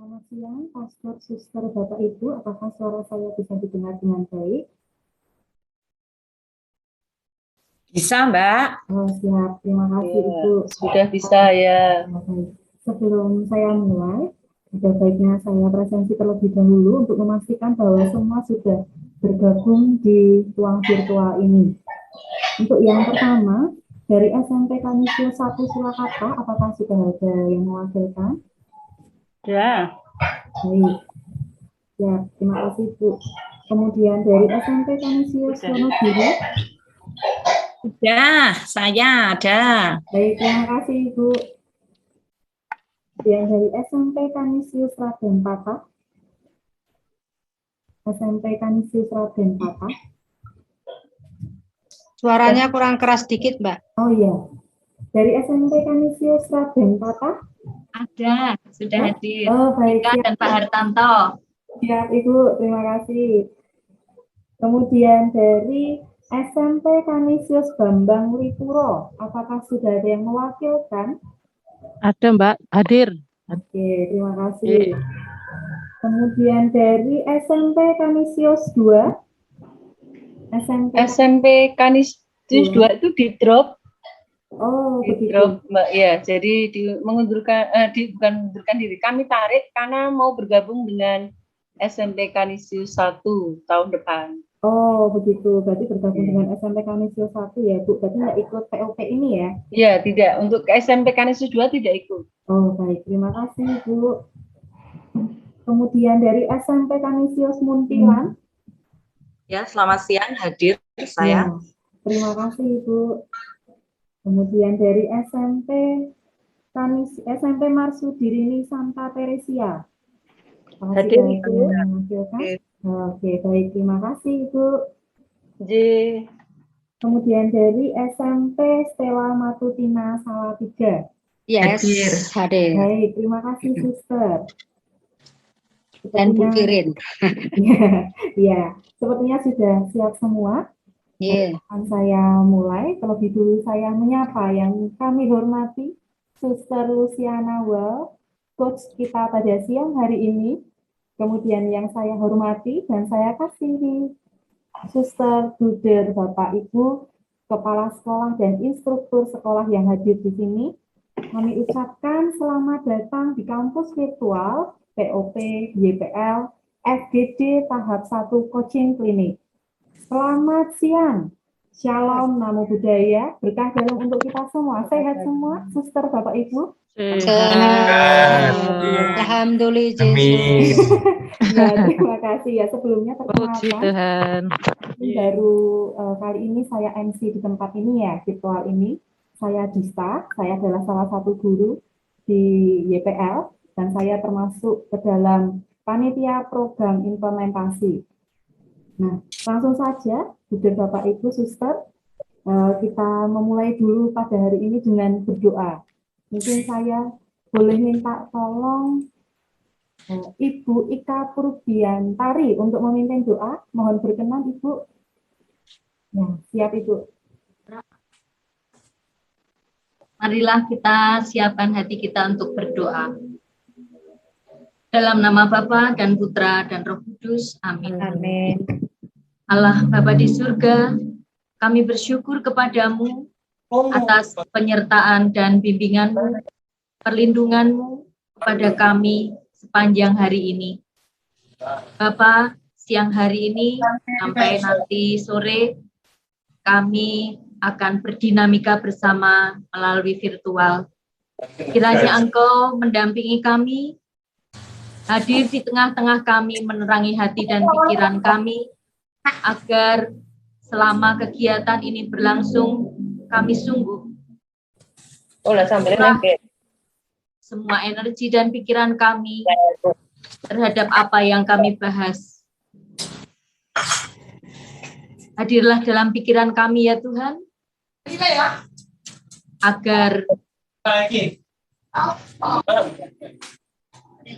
Selamat siang, Pastor, Suster, Bapak, Ibu. Apakah suara saya bisa didengar dengan baik? Bisa, Mbak. Oh, siap. Terima kasih, Ya, Ibu. sudah bisa ya. Sebelum saya mulai, ada baiknya saya presensi terlebih dahulu untuk memastikan bahwa semua sudah bergabung di ruang virtual ini. Untuk yang pertama, dari SMP Kanisius 1 Surakarta, apakah sudah ada yang mewakilkan? Ya. Baik. Ya, terima kasih, Bu. Kemudian dari SMP Kanisius Wonogiri. Sudah, saya ada. Baik, terima kasih, Ibu. Yang dari SMP Kanisius Raden Patah. SMP Kanisius Raden Patah. Suaranya kurang keras dikit, Mbak. Oh iya. Dari SMP Kanisius Raden Patah. Ada, sudah hadir. Oh, baik. Ika dan Pak Hartanto. Siap, Ibu. Terima kasih. Kemudian dari SMP Kanisius Bambang Lipuro, apakah sudah ada yang mewakilkan? Ada, Mbak, hadir. Oke, terima kasih. Kemudian dari SMP Kanisius 2. SMP Kanisius 2 itu di drop. Oh, di begitu. drop, Mbak. Ya, jadi mengundurkan bukan mengundurkan diri. Kami tarik karena mau bergabung dengan SMP Kanisius 1 tahun depan. Oh, begitu. Berarti bergabung dengan SMP Kanisius 1 ya, Bu. Berarti nggak ikut POP ini ya? Iya, tidak. Untuk SMP Kanisius 2 tidak ikut. Oh, baik. Terima kasih, Bu. Kemudian dari SMP Kanisius Muntilan. Ya, selamat siang, hadir saya. Ya, terima kasih, Bu. Kemudian dari SMP Marsudirini Santa Teresia. Hadir, Ibu. Oke, baik. Terima kasih, Ibu. J. Kemudian dari SMP Stella Matutina Salatiga. Yes, hadir. Baik, terima kasih, Suster. Dan Bu Kirin. Ya, sepertinya sudah siap semua. Iya. Saya mulai. Terlebih dulu saya menyapa yang kami hormati, Suster Luciana Well, Coach kita pada siang hari ini. Kemudian yang saya hormati dan saya kasihi, Suster, Duder, Bapak, Ibu, Kepala Sekolah dan Instruktur Sekolah yang hadir di sini. Kami ucapkan selamat datang di kampus virtual POP YPL FGD tahap 1 Coaching Klinik. Selamat siang. Shalom, namo budaya, berkah dalam untuk kita semua. Sehat semua, Suster, Bapak, Ibu? Alhamdulillah, Amin. Ya, terima kasih ya. Sebelumnya Puji perkenalkan, Tuhan. baru kali ini saya MC di tempat ini ya, virtual ini. Saya Dista, saya adalah salah satu guru di YPL, dan saya termasuk ke dalam panitia program implementasi. Nah, langsung saja, Bunda, Bapak, Ibu, Suster, kita memulai dulu pada hari ini dengan berdoa. Mungkin saya boleh minta tolong Ibu Ika Purbiantari untuk memimpin doa. Mohon berkenan, Ibu. Ya, siap, Ibu. Marilah kita siapkan hati kita untuk berdoa. Dalam nama Bapa dan Putra dan Roh Kudus. Amin. Amin. Allah Bapa di surga, kami bersyukur kepadamu atas penyertaan dan bimbinganmu, perlindunganmu kepada kami sepanjang hari ini. Bapa, siang hari ini sampai nanti sore, kami akan berdinamika bersama melalui virtual. Kiranya Engkau mendampingi kami, hadir di tengah-tengah kami, menerangi hati dan pikiran kami, agar selama kegiatan ini berlangsung, kami sungguh semua energi dan pikiran kami terhadap apa yang kami bahas. Hadirlah dalam pikiran kami ya Tuhan, agar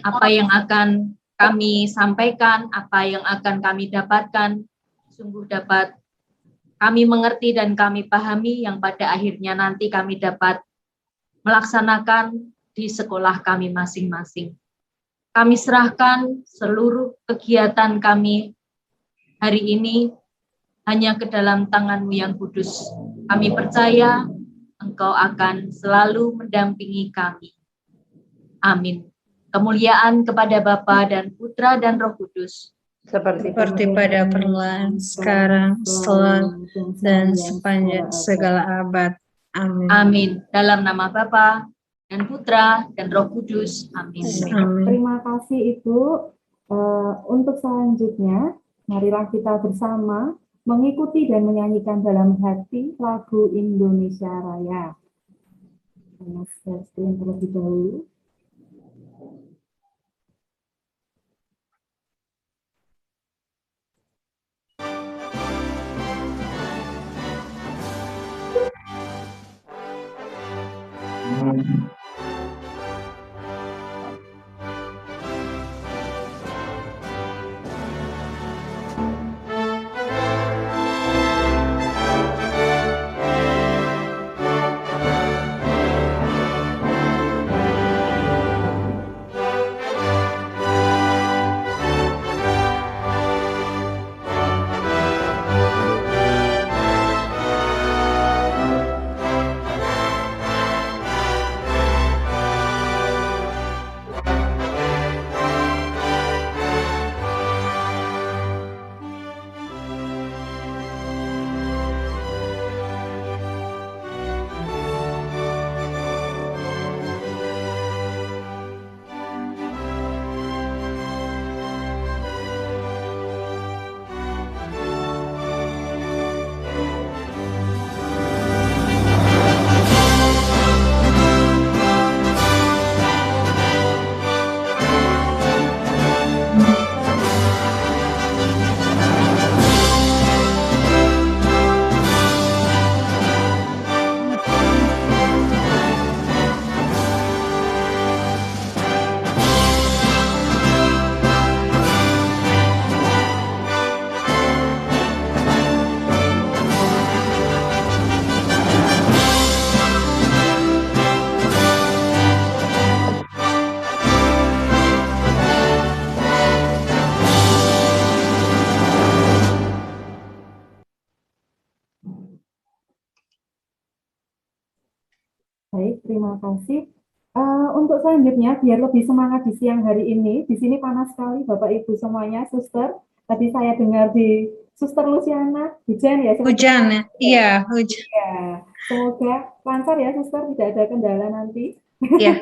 apa yang akan kami sampaikan, apa yang akan kami dapatkan, sungguh dapat kami mengerti dan kami pahami, yang pada akhirnya nanti kami dapat melaksanakan di sekolah kami masing-masing. kami serahkan seluruh kegiatan kami hari ini hanya ke dalam tangan-Mu yang kudus. Kami percaya Engkau akan selalu mendampingi kami. Amin. Kemuliaan kepada Bapa dan Putra dan Roh Kudus. Seperti pada permulaan, sekarang, selalu, dan sepanjang segala abad. Amin. Amin. Dalam nama Bapa dan Putra dan Roh Kudus. Amin. Amin. Terima kasih Ibu. Untuk selanjutnya, marilah kita bersama mengikuti dan menyanyikan dalam hati lagu Indonesia Raya. Mas Justin terlebih dahulu. Baik, terima kasih. Untuk selanjutnya, biar lebih semangat di siang hari ini, di sini panas sekali Bapak Ibu semuanya, Suster. Tadi saya dengar di Suster Luciana, hujan ya? Hujan, iya, hujan. Ya, semoga lancar ya Suster, tidak ada kendala nanti. Ya,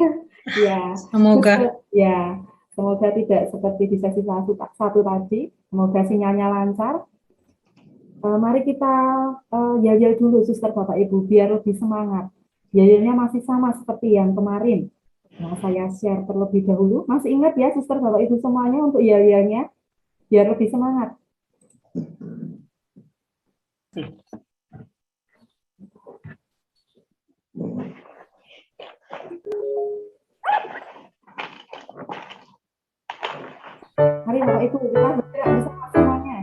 Ya, semoga. Suster, ya, semoga tidak seperti di sesi satu tadi. Semoga sinyalnya lancar. Mari kita yel-yel dulu Suster Bapak Ibu, biar lebih semangat. Yel-yelnya masih sama seperti yang kemarin. Nah, saya share terlebih dahulu. Masih ingat ya Suster Bapak Ibu semuanya untuk yel-yelnya, biar lebih semangat. Mari Bapak Ibu, kita bergerak bersama semuanya.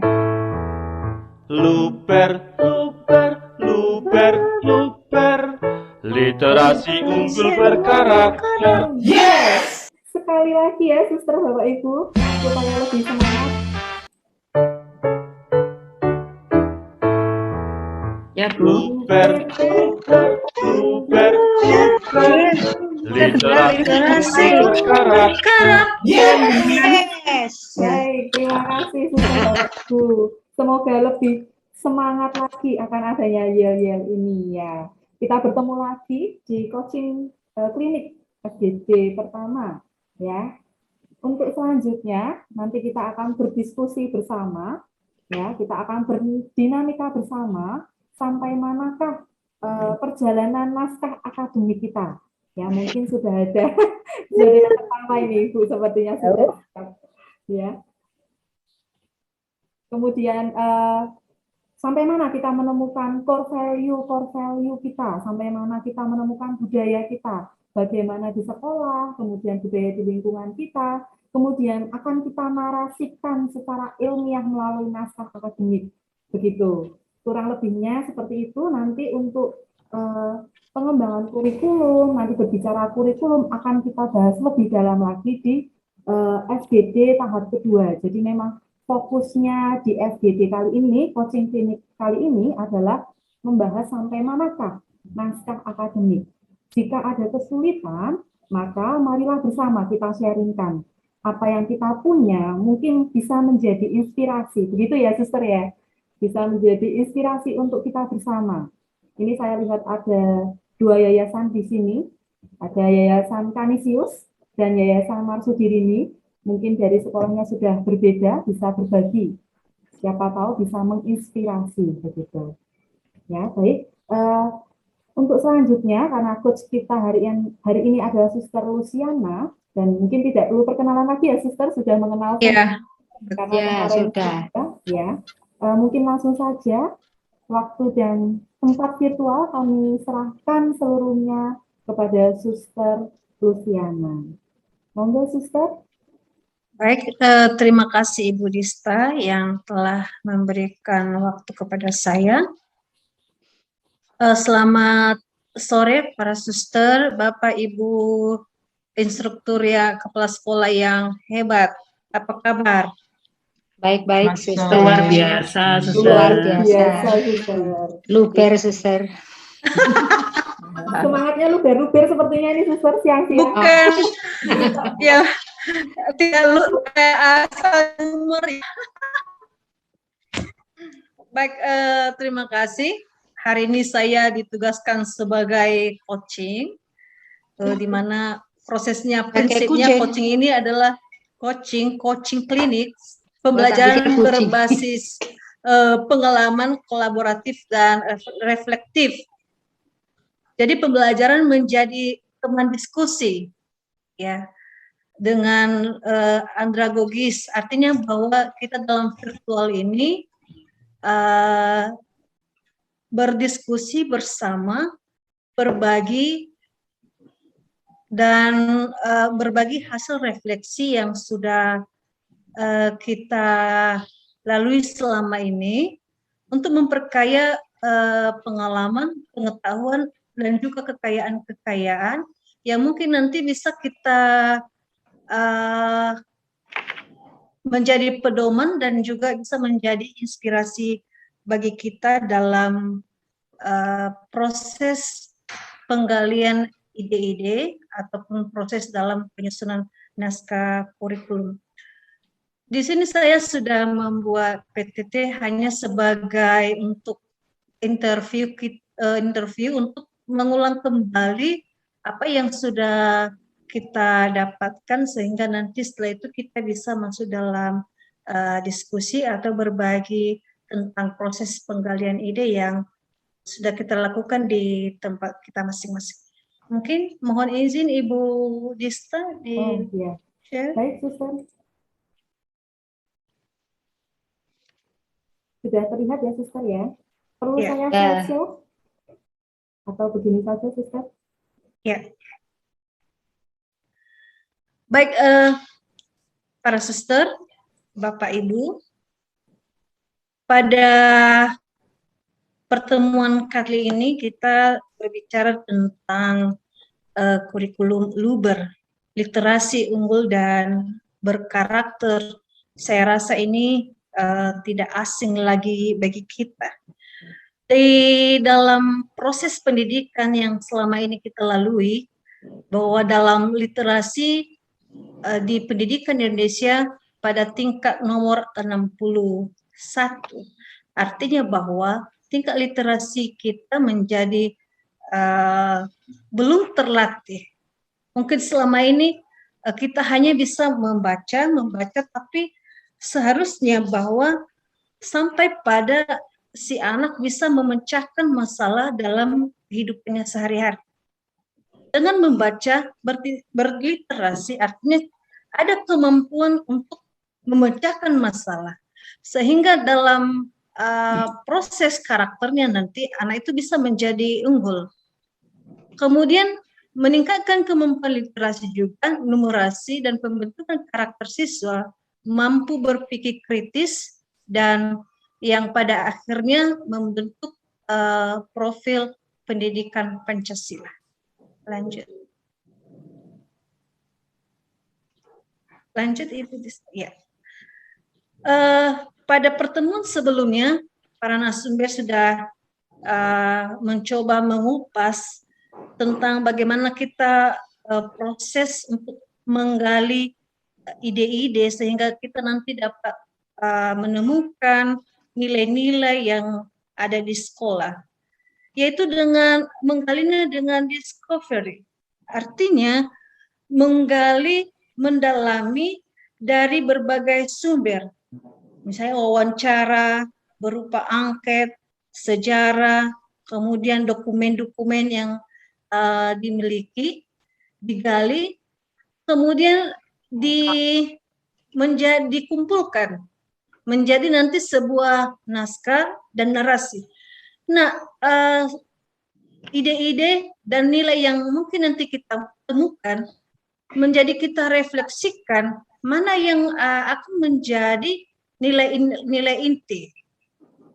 Luper, luper, luper, luper. Literasi unggul berkarakter. Yes! Sekali lagi ya Suster Bapak Ibu, supaya lebih semangat. Ya, Bu. Luper, luper, luper, luper. Literasi unggul berkarakter. Yes. Baik, terima kasih Suster Bapak Ibu. Semoga lebih semangat lagi akan adanya yel-yel ini ya. Kita bertemu lagi di coaching klinik SDG pertama ya. Untuk selanjutnya nanti kita akan berdiskusi bersama ya, kita akan berdinamika bersama sampai manakah perjalanan naskah akademik kita. Ya, mungkin sudah ada jadi yang pertama ini Ibu sepertinya sudah ya. Kemudian sampai mana kita menemukan core value kita, sampai mana kita menemukan budaya kita, bagaimana di sekolah, kemudian budaya di lingkungan kita, kemudian akan kita narasikan secara ilmiah melalui naskah akademik, begitu. Kurang lebihnya seperti itu. Nanti untuk pengembangan kurikulum, nanti berbicara kurikulum akan kita bahas lebih dalam lagi di FGD tahap kedua. Jadi memang fokusnya di FGD kali ini, coaching klinik kali ini adalah membahas sampai manakah naskah akademik. Jika ada kesulitan, maka marilah bersama kita sharingkan. Apa yang kita punya mungkin bisa menjadi inspirasi. Begitu ya, Suster ya? Bisa menjadi inspirasi untuk kita bersama. Ini saya lihat ada 2 yayasan di sini. Ada Yayasan Kanisius dan Yayasan Marsudirini. Mungkin dari sekolahnya sudah berbeda, bisa berbagi. Siapa tahu bisa menginspirasi begitu. Ya, baik. Untuk selanjutnya, karena coach kita hari ini adalah Suster Luciana, dan mungkin tidak perlu perkenalan lagi ya, Suster sudah mengenal Ya, karena Ya, kemarin sudah. ya. Mungkin langsung saja waktu dan tempat virtual kami serahkan seluruhnya kepada Suster Luciana. Monggo, Suster. baik. Terima kasih Ibu Dista yang telah memberikan waktu kepada saya. Selamat sore para suster, Bapak Ibu instruktur ya, kepala sekolah yang hebat. Apa kabar? Baik-baik, suster. Luar biasa, Luar Luar biasa, biasa. Suster. Luber, suster. Semangatnya luber-luber sepertinya ini, Suster, siang-siang. Bukan, ya tidak asal umur. Baik, terima kasih. Hari ini saya ditugaskan sebagai coaching, di mana prosesnya, prinsipnya coaching ini adalah coaching klinik, pembelajaran berbasis pengalaman kolaboratif dan reflektif. Jadi pembelajaran menjadi teman diskusi, ya, dengan andragogis, artinya bahwa kita dalam virtual ini berdiskusi bersama, berbagi, dan berbagi hasil refleksi yang sudah kita lalui selama ini untuk memperkaya pengalaman, pengetahuan, dan juga kekayaan-kekayaan yang mungkin nanti bisa kita menjadi pedoman dan juga bisa menjadi inspirasi bagi kita dalam proses penggalian ide-ide ataupun proses dalam penyusunan naskah kurikulum. Di sini saya sudah membuat PTT hanya sebagai untuk interview untuk mengulang kembali apa yang sudah kita dapatkan sehingga nanti setelah itu kita bisa masuk dalam diskusi atau berbagi tentang proses penggalian ide yang sudah kita lakukan di tempat kita masing-masing. Mungkin mohon izin Ibu Dista di share. Baik, Suster. Sudah terlihat ya, Suster ya? Perlu saya slideshow? Atau begini saja, Suster? Ya. Baik, para suster, Bapak Ibu, pada pertemuan kali ini kita berbicara tentang kurikulum LUBER, literasi unggul dan berkarakter. Saya rasa ini tidak asing lagi bagi kita. Di dalam proses pendidikan yang selama ini kita lalui, bahwa dalam literasi di pendidikan Indonesia pada tingkat nomor 61, artinya bahwa tingkat literasi kita menjadi belum terlatih. Mungkin selama ini kita hanya bisa membaca, tapi seharusnya bahwa sampai pada si anak bisa memecahkan masalah dalam hidupnya sehari-hari. Dengan membaca, berliterasi artinya ada kemampuan untuk memecahkan masalah. Sehingga dalam proses karakternya nanti anak itu bisa menjadi unggul. Kemudian meningkatkan kemampuan literasi juga, numerasi dan pembentukan karakter siswa, mampu berpikir kritis, dan yang pada akhirnya membentuk profil pendidikan Pancasila. Lanjut. Lanjut Ibu. Ya. Pada pertemuan sebelumnya, para narasumber sudah mencoba mengupas tentang bagaimana kita proses untuk menggali ide-ide sehingga kita nanti dapat menemukan nilai-nilai yang ada di sekolah, yaitu dengan menggalinya dengan discovery. Artinya menggali, mendalami dari berbagai sumber, misalnya wawancara berupa angket, sejarah, kemudian dokumen-dokumen yang dimiliki, digali, kemudian dikumpulkan menjadi nanti sebuah naskah dan narasi. Nah, ide-ide dan nilai yang mungkin nanti kita temukan menjadi kita refleksikan mana yang akan menjadi nilai inti.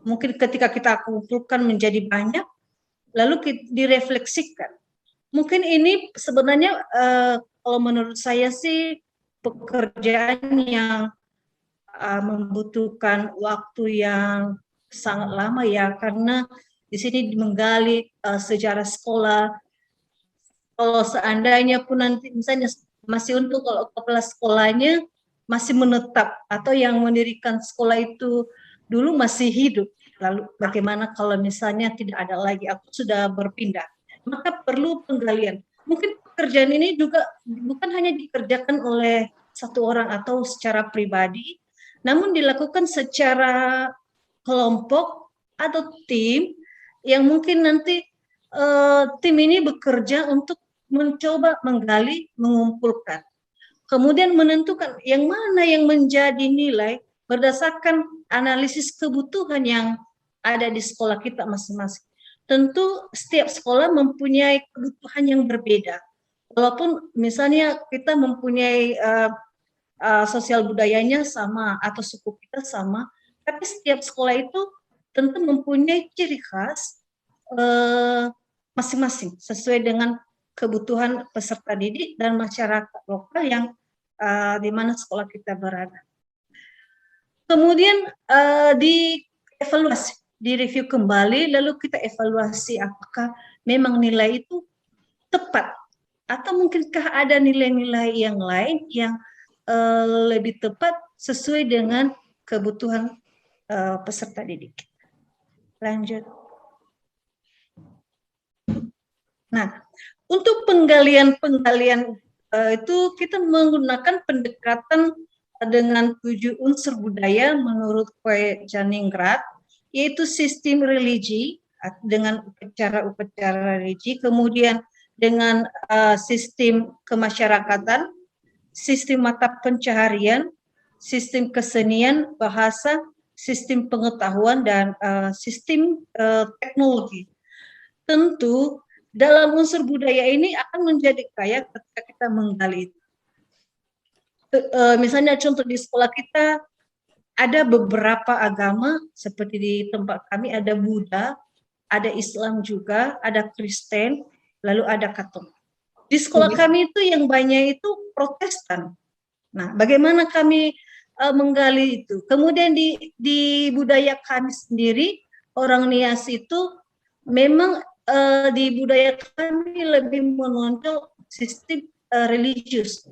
Mungkin ketika kita kumpulkan menjadi banyak, lalu direfleksikan. Mungkin ini sebenarnya kalau menurut saya sih pekerjaan yang membutuhkan waktu yang sangat lama ya, karena di sini menggali sejarah sekolah. Kalau seandainya pun nanti misalnya masih untuk kalau kepala sekolahnya masih menetap atau yang mendirikan sekolah itu dulu masih hidup, lalu bagaimana kalau misalnya tidak ada lagi, aku sudah berpindah, maka perlu penggalian. Mungkin pekerjaan ini juga bukan hanya dikerjakan oleh satu orang atau secara pribadi, namun dilakukan secara kelompok atau tim yang mungkin nanti tim ini bekerja untuk mencoba menggali, mengumpulkan, kemudian menentukan yang mana yang menjadi nilai berdasarkan analisis kebutuhan yang ada di sekolah kita masing-masing. Tentu setiap sekolah mempunyai kebutuhan yang berbeda. Walaupun misalnya kita mempunyai sosial budayanya sama atau suku kita sama, tapi setiap sekolah itu tentu mempunyai ciri khas masing-masing sesuai dengan kebutuhan peserta didik dan masyarakat lokal yang di mana sekolah kita berada. Kemudian dievaluasi, direview kembali, lalu kita evaluasi apakah memang nilai itu tepat atau mungkinkah ada nilai-nilai yang lain yang lebih tepat sesuai dengan kebutuhan peserta didik. Lanjut. Nah, untuk penggalian itu kita menggunakan pendekatan dengan 7 unsur budaya menurut Kue Janingrat, yaitu sistem religi dengan upacara-upacara religi, kemudian dengan sistem kemasyarakatan, sistem mata pencaharian, sistem kesenian, bahasa, sistem pengetahuan, dan sistem teknologi. Tentu dalam unsur budaya ini akan menjadi kaya ketika kita menggali itu. Misalnya contoh di sekolah kita ada beberapa agama, seperti di tempat kami ada Buddha, ada Islam juga, ada Kristen, lalu ada Katolik. Di sekolah kami itu yang banyak itu Protestan. Nah, bagaimana kami menggali itu? Kemudian di budaya kami sendiri, orang Nias itu memang di budaya kami lebih menonjol sistem religius.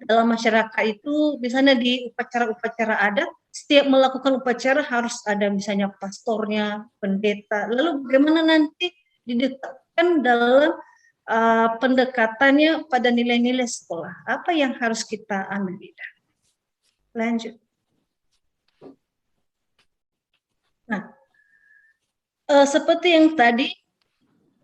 Dalam masyarakat itu, misalnya di upacara-upacara adat, setiap melakukan upacara harus ada misalnya pastornya, pendeta. Lalu bagaimana nanti didekatkan dalam pendekatannya pada nilai-nilai sekolah? Apa yang harus kita ambil? Lanjut. Nah, seperti yang tadi,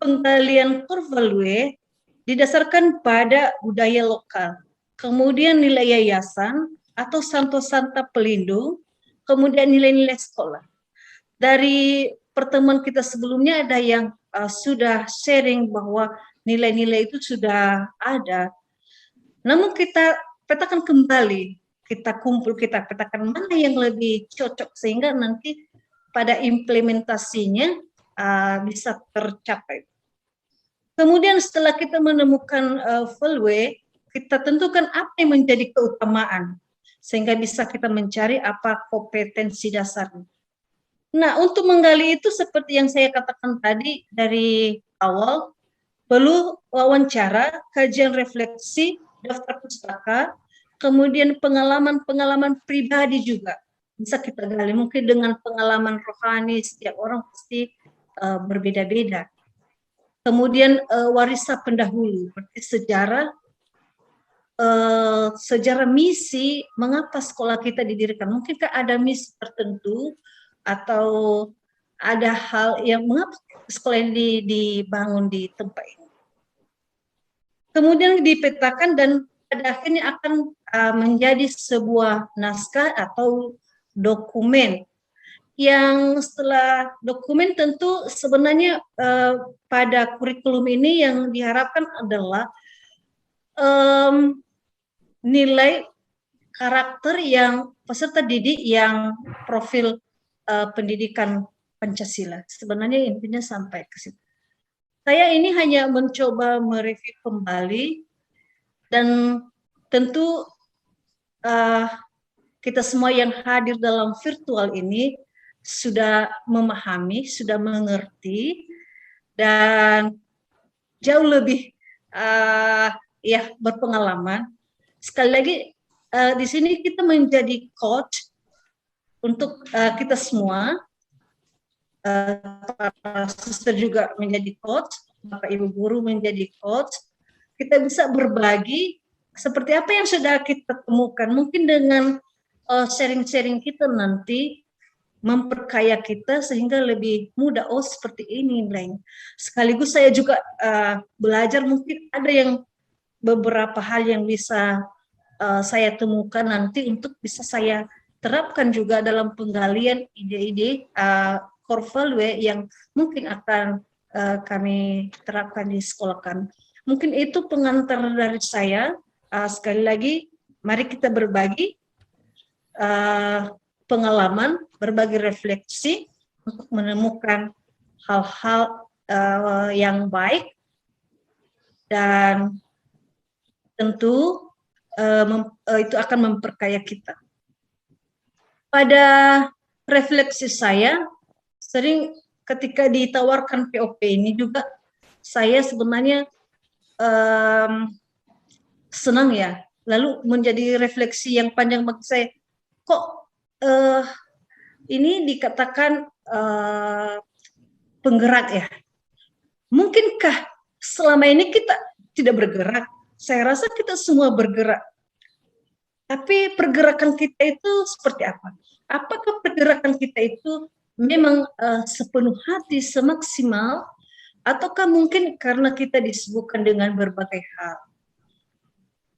penggalian Korvalue didasarkan pada budaya lokal, kemudian nilai yayasan atau santo-santa pelindung, kemudian nilai-nilai sekolah. Dari pertemuan kita sebelumnya ada yang sudah sharing bahwa nilai-nilai itu sudah ada. Namun kita petakan kembali, kita kumpul, kita petakan mana yang lebih cocok sehingga nanti pada implementasinya bisa tercapai. Kemudian setelah kita menemukan value, kita tentukan apa yang menjadi keutamaan sehingga bisa kita mencari apa kompetensi dasarnya. Nah, untuk menggali itu seperti yang saya katakan tadi dari awal, perlu wawancara, kajian refleksi, daftar pustaka, kemudian pengalaman-pengalaman pribadi juga bisa kita gali. Mungkin dengan pengalaman rohani setiap orang pasti berbeda-beda. Kemudian warisan pendahulu, berarti sejarah misi, mengapa sekolah kita didirikan. Mungkinkah ada misi tertentu atau ada hal yang mengapa sekolah ini dibangun di tempat ini. Kemudian dipetakan dan pada akhirnya akan menjadi sebuah naskah atau dokumen. Yang setelah dokumen tentu sebenarnya pada kurikulum ini yang diharapkan adalah nilai karakter yang peserta didik yang profil pendidikan Pancasila. Sebenarnya intinya sampai ke situ. Saya ini hanya mencoba mereview kembali dan tentu kita semua yang hadir dalam virtual ini sudah memahami, sudah mengerti, dan jauh lebih berpengalaman. Sekali lagi di sini kita menjadi coach untuk kita semua. Para suster juga menjadi coach, Bapak Ibu guru menjadi coach. Kita bisa berbagi seperti apa yang sudah kita temukan. Mungkin dengan sharing-sharing kita nanti memperkaya kita sehingga lebih mudah. Oh, seperti ini, Leng. Sekaligus saya juga belajar, mungkin ada yang beberapa hal yang bisa saya temukan nanti untuk bisa saya terapkan juga dalam penggalian ide-ide core value yang mungkin akan kami terapkan di sekolah kami. Mungkin itu pengantar dari saya. Sekali lagi, mari kita berbagi pengalaman, berbagi refleksi untuk menemukan hal-hal yang baik, dan tentu itu akan memperkaya kita. Pada refleksi saya, sering ketika ditawarkan POP ini juga saya sebenarnya senang ya. Lalu menjadi refleksi yang panjang bagi saya. Kok ini dikatakan penggerak ya? Mungkinkah selama ini kita tidak bergerak? Saya rasa kita semua bergerak. Tapi pergerakan kita itu seperti apa? Apakah pergerakan kita itu memang sepenuh hati, semaksimal, ataukah mungkin karena kita disibukkan dengan berbagai hal?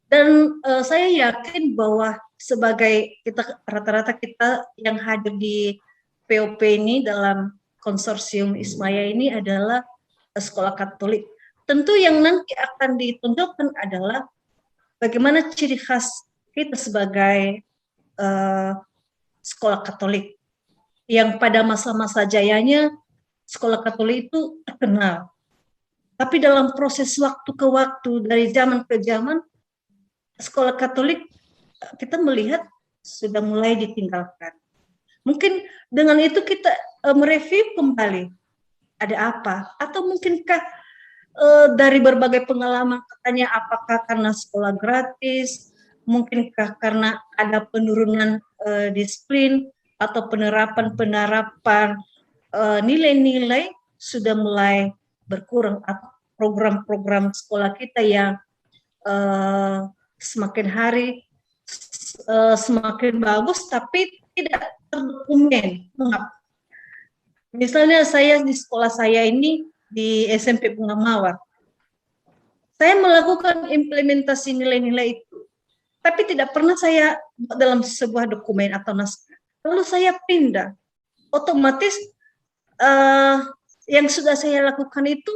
Dan saya yakin bahwa sebagai kita rata-rata kita yang hadir di POP ini dalam konsorsium Ismaya ini adalah sekolah Katolik. Tentu yang nanti akan ditunjukkan adalah bagaimana ciri khas kita sebagai sekolah Katolik. Yang pada masa-masa jayanya sekolah Katolik itu terkenal. Tapi dalam proses waktu ke waktu, dari zaman ke zaman, sekolah Katolik kita melihat sudah mulai ditinggalkan. Mungkin dengan itu kita mereview kembali ada apa, atau mungkinkah dari berbagai pengalaman katanya apakah karena sekolah gratis, mungkinkah karena ada penurunan disiplin atau penerapan nilai-nilai sudah mulai berkurang, atau program-program sekolah kita yang semakin hari semakin bagus tapi tidak terdokumen. Mengapa? Misalnya saya di sekolah saya ini di SMP Bunga Mawar, saya melakukan implementasi nilai-nilai itu, tapi tidak pernah saya dalam sebuah dokumen atau naskah. Lalu saya pindah, otomatis yang sudah saya lakukan itu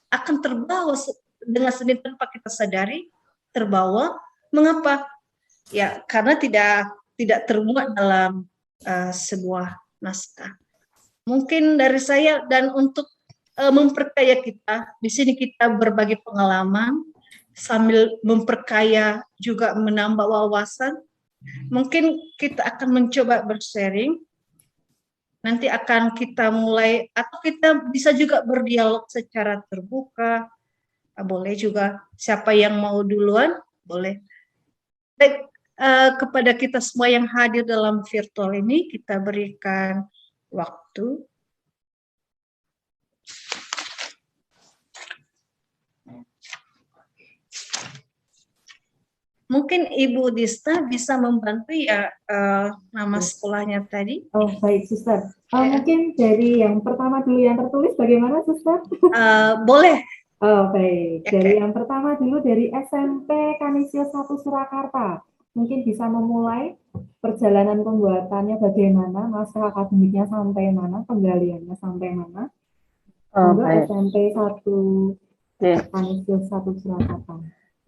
akan terbawa dengan sendiri tanpa kita sadari, terbawa. Mengapa? Ya karena tidak termuat dalam sebuah naskah. Mungkin dari saya, dan untuk memperkaya kita, di sini kita berbagi pengalaman sambil memperkaya juga menambah wawasan. Mungkin kita akan mencoba bersharing. Nanti akan kita mulai, atau kita bisa juga berdialog secara terbuka. Boleh juga, siapa yang mau duluan, boleh. Baik, kepada kita semua yang hadir dalam virtual ini, kita berikan waktu. Mungkin Ibu Dista bisa membantu ya nama sekolahnya tadi. Oh, baik, Suster. Mungkin dari yang pertama dulu yang tertulis bagaimana, Suster? Boleh. Oh, baik. Oke. Dari yang pertama dulu dari SMP Kanisio 1 Surakarta. Mungkin bisa memulai perjalanan pembuatannya bagaimana, naskah akademiknya sampai mana, penggaliannya sampai mana. Oh, Untuk baik. SMP 1 Oke. Kanisio 1 Surakarta.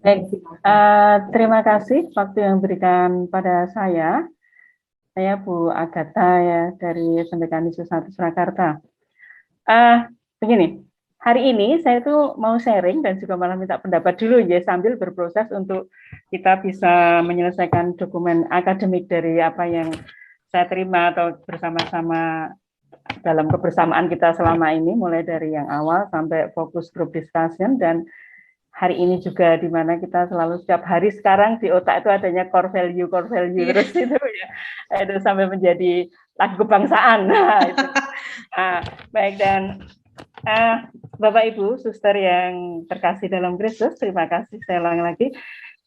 Baik, Silakan. terima kasih waktu yang diberikan pada saya. Saya Bu Agatha ya dari SMP Kanisio 1 Surakarta. Begini, hari ini saya tuh mau sharing dan juga malah minta pendapat dulu ya sambil berproses untuk kita bisa menyelesaikan dokumen akademik dari apa yang saya terima atau bersama-sama dalam kebersamaan kita selama ini, mulai dari yang awal sampai fokus group discussion, dan hari ini juga di mana kita selalu setiap hari sekarang di otak itu adanya core value terus itu ya, itu sampai menjadi lagu kebangsaan. Nah, itu. Baik, dan Bapak Ibu suster yang terkasih dalam Kristus, terima kasih saya ulangi lagi.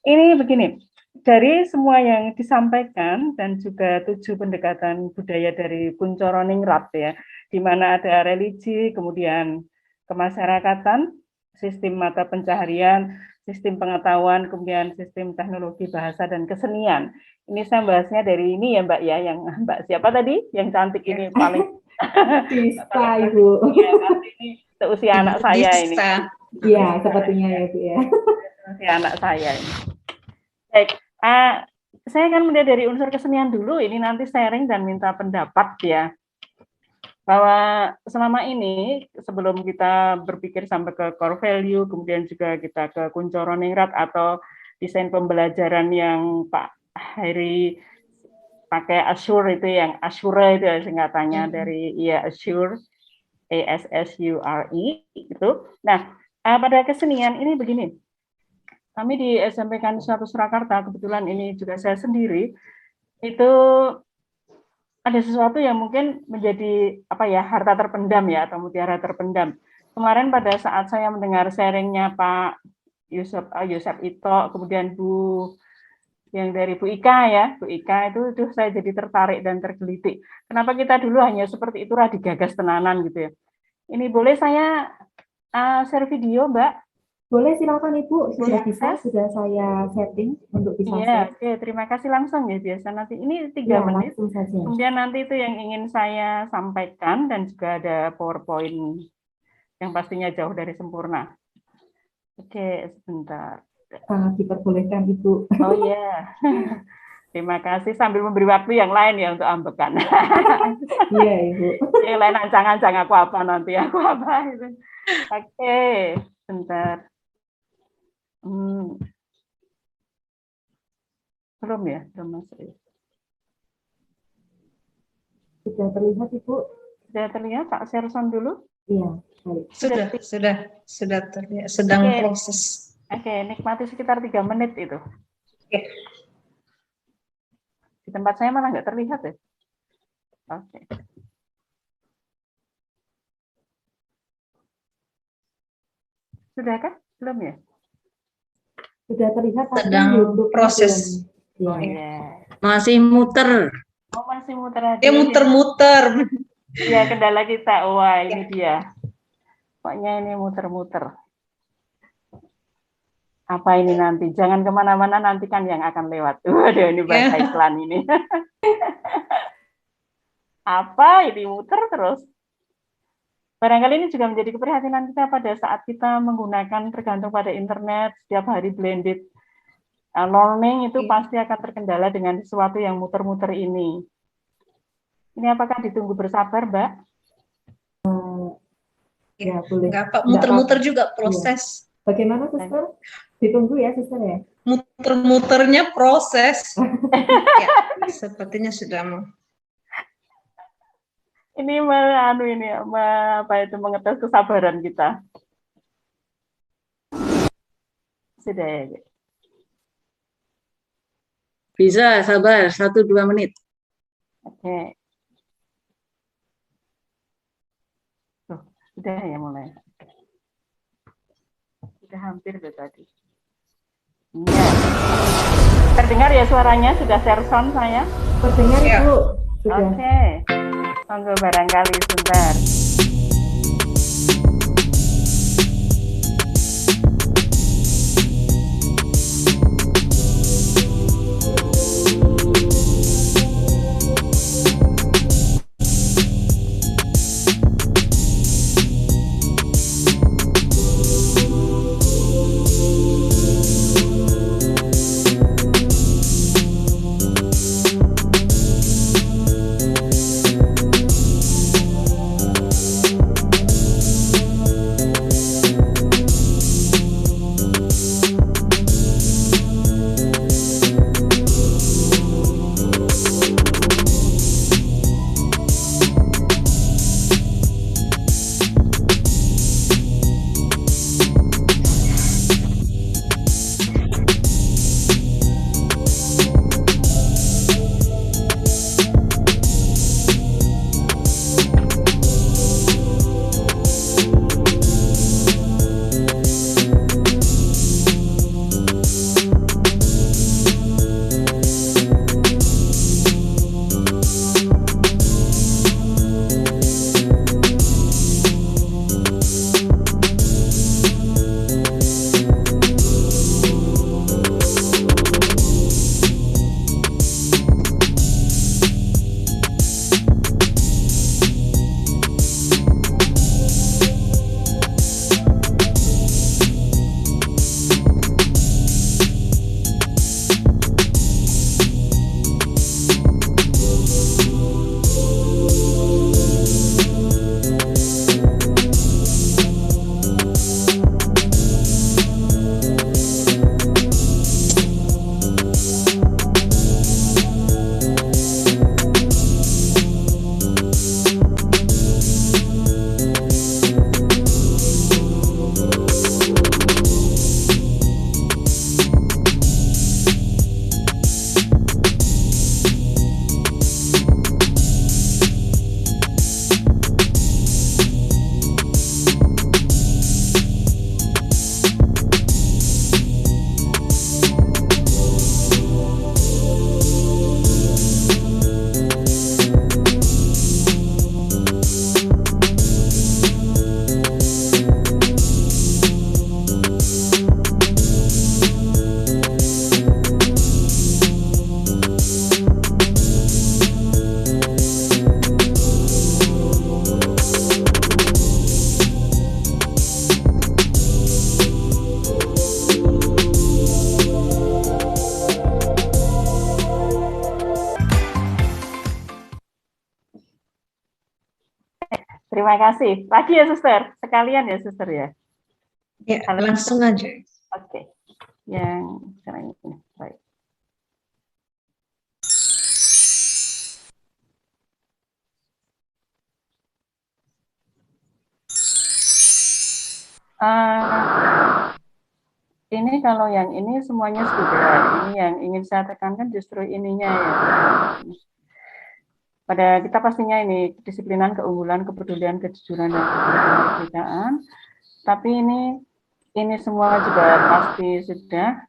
Ini begini, dari semua yang disampaikan dan juga 7 pendekatan budaya dari Kuncoro Ningrat ya, di mana ada religi, kemudian kemasyarakatan, sistem mata pencaharian, sistem pengetahuan, kemudian sistem teknologi bahasa dan kesenian. Ini saya bahasnya dari ini ya Mbak ya, yang Mbak siapa tadi? Yang cantik ini paling Dista, Ibu. Ya, ini seusia anak saya ini. Iya, sepertinya ya, Bu ya. Seusia anak saya ini. Baik, saya akan mulai dari unsur kesenian dulu, ini nanti sharing dan minta pendapat ya. Bahwa selama ini sebelum kita berpikir sampai ke core value, kemudian juga kita ke Kuncoro Ningrat atau desain pembelajaran yang Pak Heri pakai Assure itu, yang Assure itu ya singkatannya dari ya Assure, ASSURE itu. Nah, pada kesenian ini begini, kami di SMP Kanisio 1 Surakarta, kebetulan ini juga saya sendiri, itu ada sesuatu yang mungkin menjadi apa ya, harta terpendam ya, atau mutiara terpendam. Kemarin pada saat saya mendengar sharingnya Pak Yusuf Ito, kemudian Bu yang dari Bu Ika ya, Bu Ika itu saya jadi tertarik dan tergelitik. Kenapa kita dulu hanya seperti itu digagas tenanan gitu ya. Ini boleh saya share video, Mbak? Boleh, silakan Ibu. Sudah Boleh, bisa, sudah saya setting untuk bisa Iya, share. oke, terima kasih langsung ya, biasa nanti ini 3 Ya, menit. langsung saja. Kemudian nanti itu yang ingin saya sampaikan dan juga ada PowerPoint yang pastinya jauh dari sempurna. Oke, sebentar. Sangat diperbolehkan, Ibu. Oh iya. Terima kasih, sambil memberi waktu yang lain ya untuk ambekan. Iya, Ibu. Yang lain ancang-ancang aku apa nanti, aku apa itu. Oke, sebentar. Belum ya, belum masuk ya. Sudah terlihat, Ibu? Sudah terlihat, tak share sound dulu? Iya, baik. Sudah terlihat, sedang Oke. proses. Oke, nikmati sekitar 3 menit itu. Oke. Di tempat saya malah nggak terlihat ya. Oke. Sudah kan? Belum ya? Sudah terlihat, tapi Sedang YouTube-nya proses. belum. Oh Iya. iya. Masih muter. Oh masih muter aja. Muter-muter. Ya, kendala kita. Wah, ini dia. Pokoknya ini muter-muter. Apa ini nanti? Jangan kemana-mana, nanti kan yang akan lewat. Waduh, ini bahasa iklan ini. Apa ini muter terus? Barangkali ini juga menjadi keprihatinan kita pada saat kita menggunakan tergantung pada internet, setiap hari blended learning itu pasti akan terkendala dengan sesuatu yang muter-muter ini. Ini apakah ditunggu bersabar, Mbak? Ya, boleh. Enggak apa, muter-muter juga proses. Bagaimana, Suster? Ditunggu ya, Suster ya. Muter-muternya proses. Ya, sepertinya sudah mau. Ini mengetes kesabaran kita. Sudah ya. Bisa, sabar, 1-2 menit. Oke. Tuh, sudah ya mulai. Sudah hampir loh tadi. Iya. Terdengar ya suaranya? Sudah share sound saya? Terdengar, Ya. Bu. Sudah. Oke. Monggo barangkali sebentar. Terima kasih. Lagi ya, Suster. Sekalian ya, Suster ya. Ya, langsung aja. Oke. Yang sekarang ini. Baik. Ini kalau yang ini semuanya sudah. Ini yang ingin saya tekankan justru ininya ya. Pada kita pastinya ini kedisiplinan, keunggulan, kepedulian, kejujuran, dan kemerdekaan. Tapi ini semua juga pasti sudah.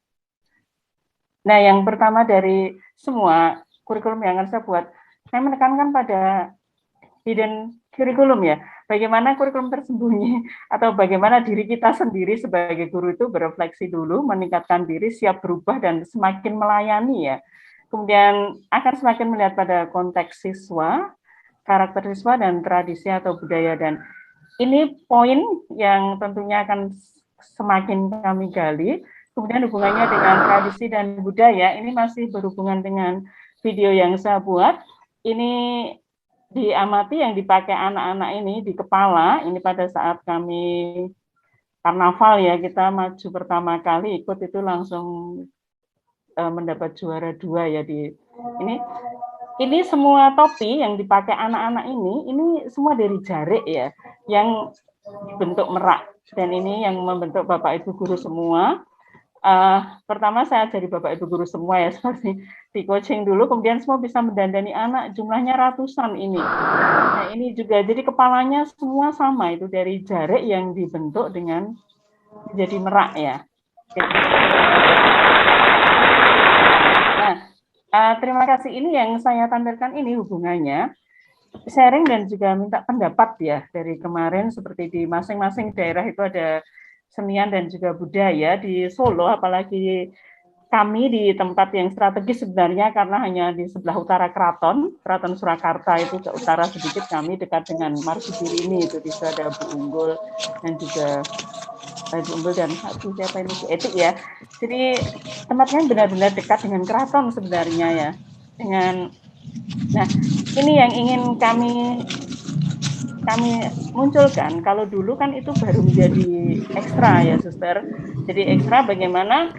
Nah, yang pertama dari semua kurikulum yang akan saya buat, saya menekankan pada hidden curriculum ya. Bagaimana kurikulum tersembunyi atau bagaimana diri kita sendiri sebagai guru itu berefleksi dulu, meningkatkan diri, siap berubah dan semakin melayani ya. Kemudian akan semakin melihat pada konteks siswa, karakter siswa dan tradisi atau budaya, dan ini poin yang tentunya akan semakin kami gali. Kemudian hubungannya dengan tradisi dan budaya, ini masih berhubungan dengan video yang saya buat. Ini diamati yang dipakai anak-anak ini di kepala, ini pada saat kami karnaval ya, kita maju pertama kali ikut itu langsung mendapat juara 2 ya di ini. Ini semua topi yang dipakai anak-anak ini semua dari jarik ya, yang bentuk merak. Dan ini yang membentuk Bapak Ibu guru semua. Pertama saya ajari Bapak Ibu guru semua ya, seperti di coaching dulu, kemudian semua bisa mendandani anak, jumlahnya ratusan ini. Nah ini juga, jadi kepalanya semua sama, itu dari jarik yang dibentuk dengan jadi merak ya. Nah, terima kasih, ini yang saya tampilkan ini hubungannya sharing dan juga minta pendapat ya dari kemarin, seperti di masing-masing daerah itu ada senian dan juga budaya. Di Solo apalagi kami di tempat yang strategis sebenarnya karena hanya di sebelah utara Keraton Surakarta, itu ke utara sedikit, kami dekat dengan Marsupiri ini, itu di situ ada Bu Unggul dan juga Bu Unggul dan siapa ini, Bu Etik ya. Jadi tempatnya benar-benar dekat dengan keraton sebenarnya ya. Nah ini yang ingin kami munculkan. Kalau dulu kan itu baru menjadi ekstra ya suster. Jadi ekstra bagaimana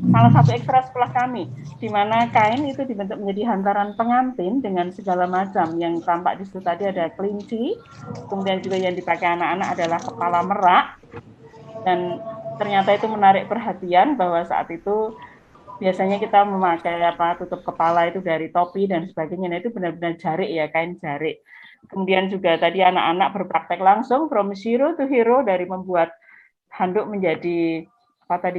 salah satu ekstra sekolah kami, di mana kain itu dibentuk menjadi hantaran pengantin dengan segala macam. Yang tampak di situ tadi ada kelinci, kemudian juga yang dipakai anak-anak adalah kepala merak. Dan ternyata itu menarik perhatian bahwa saat itu biasanya kita memakai tutup kepala itu dari topi dan sebagainya. Nah itu benar-benar jarik ya, kain jarik. Kemudian juga tadi anak-anak berpraktek langsung from zero to hero, dari membuat handuk menjadi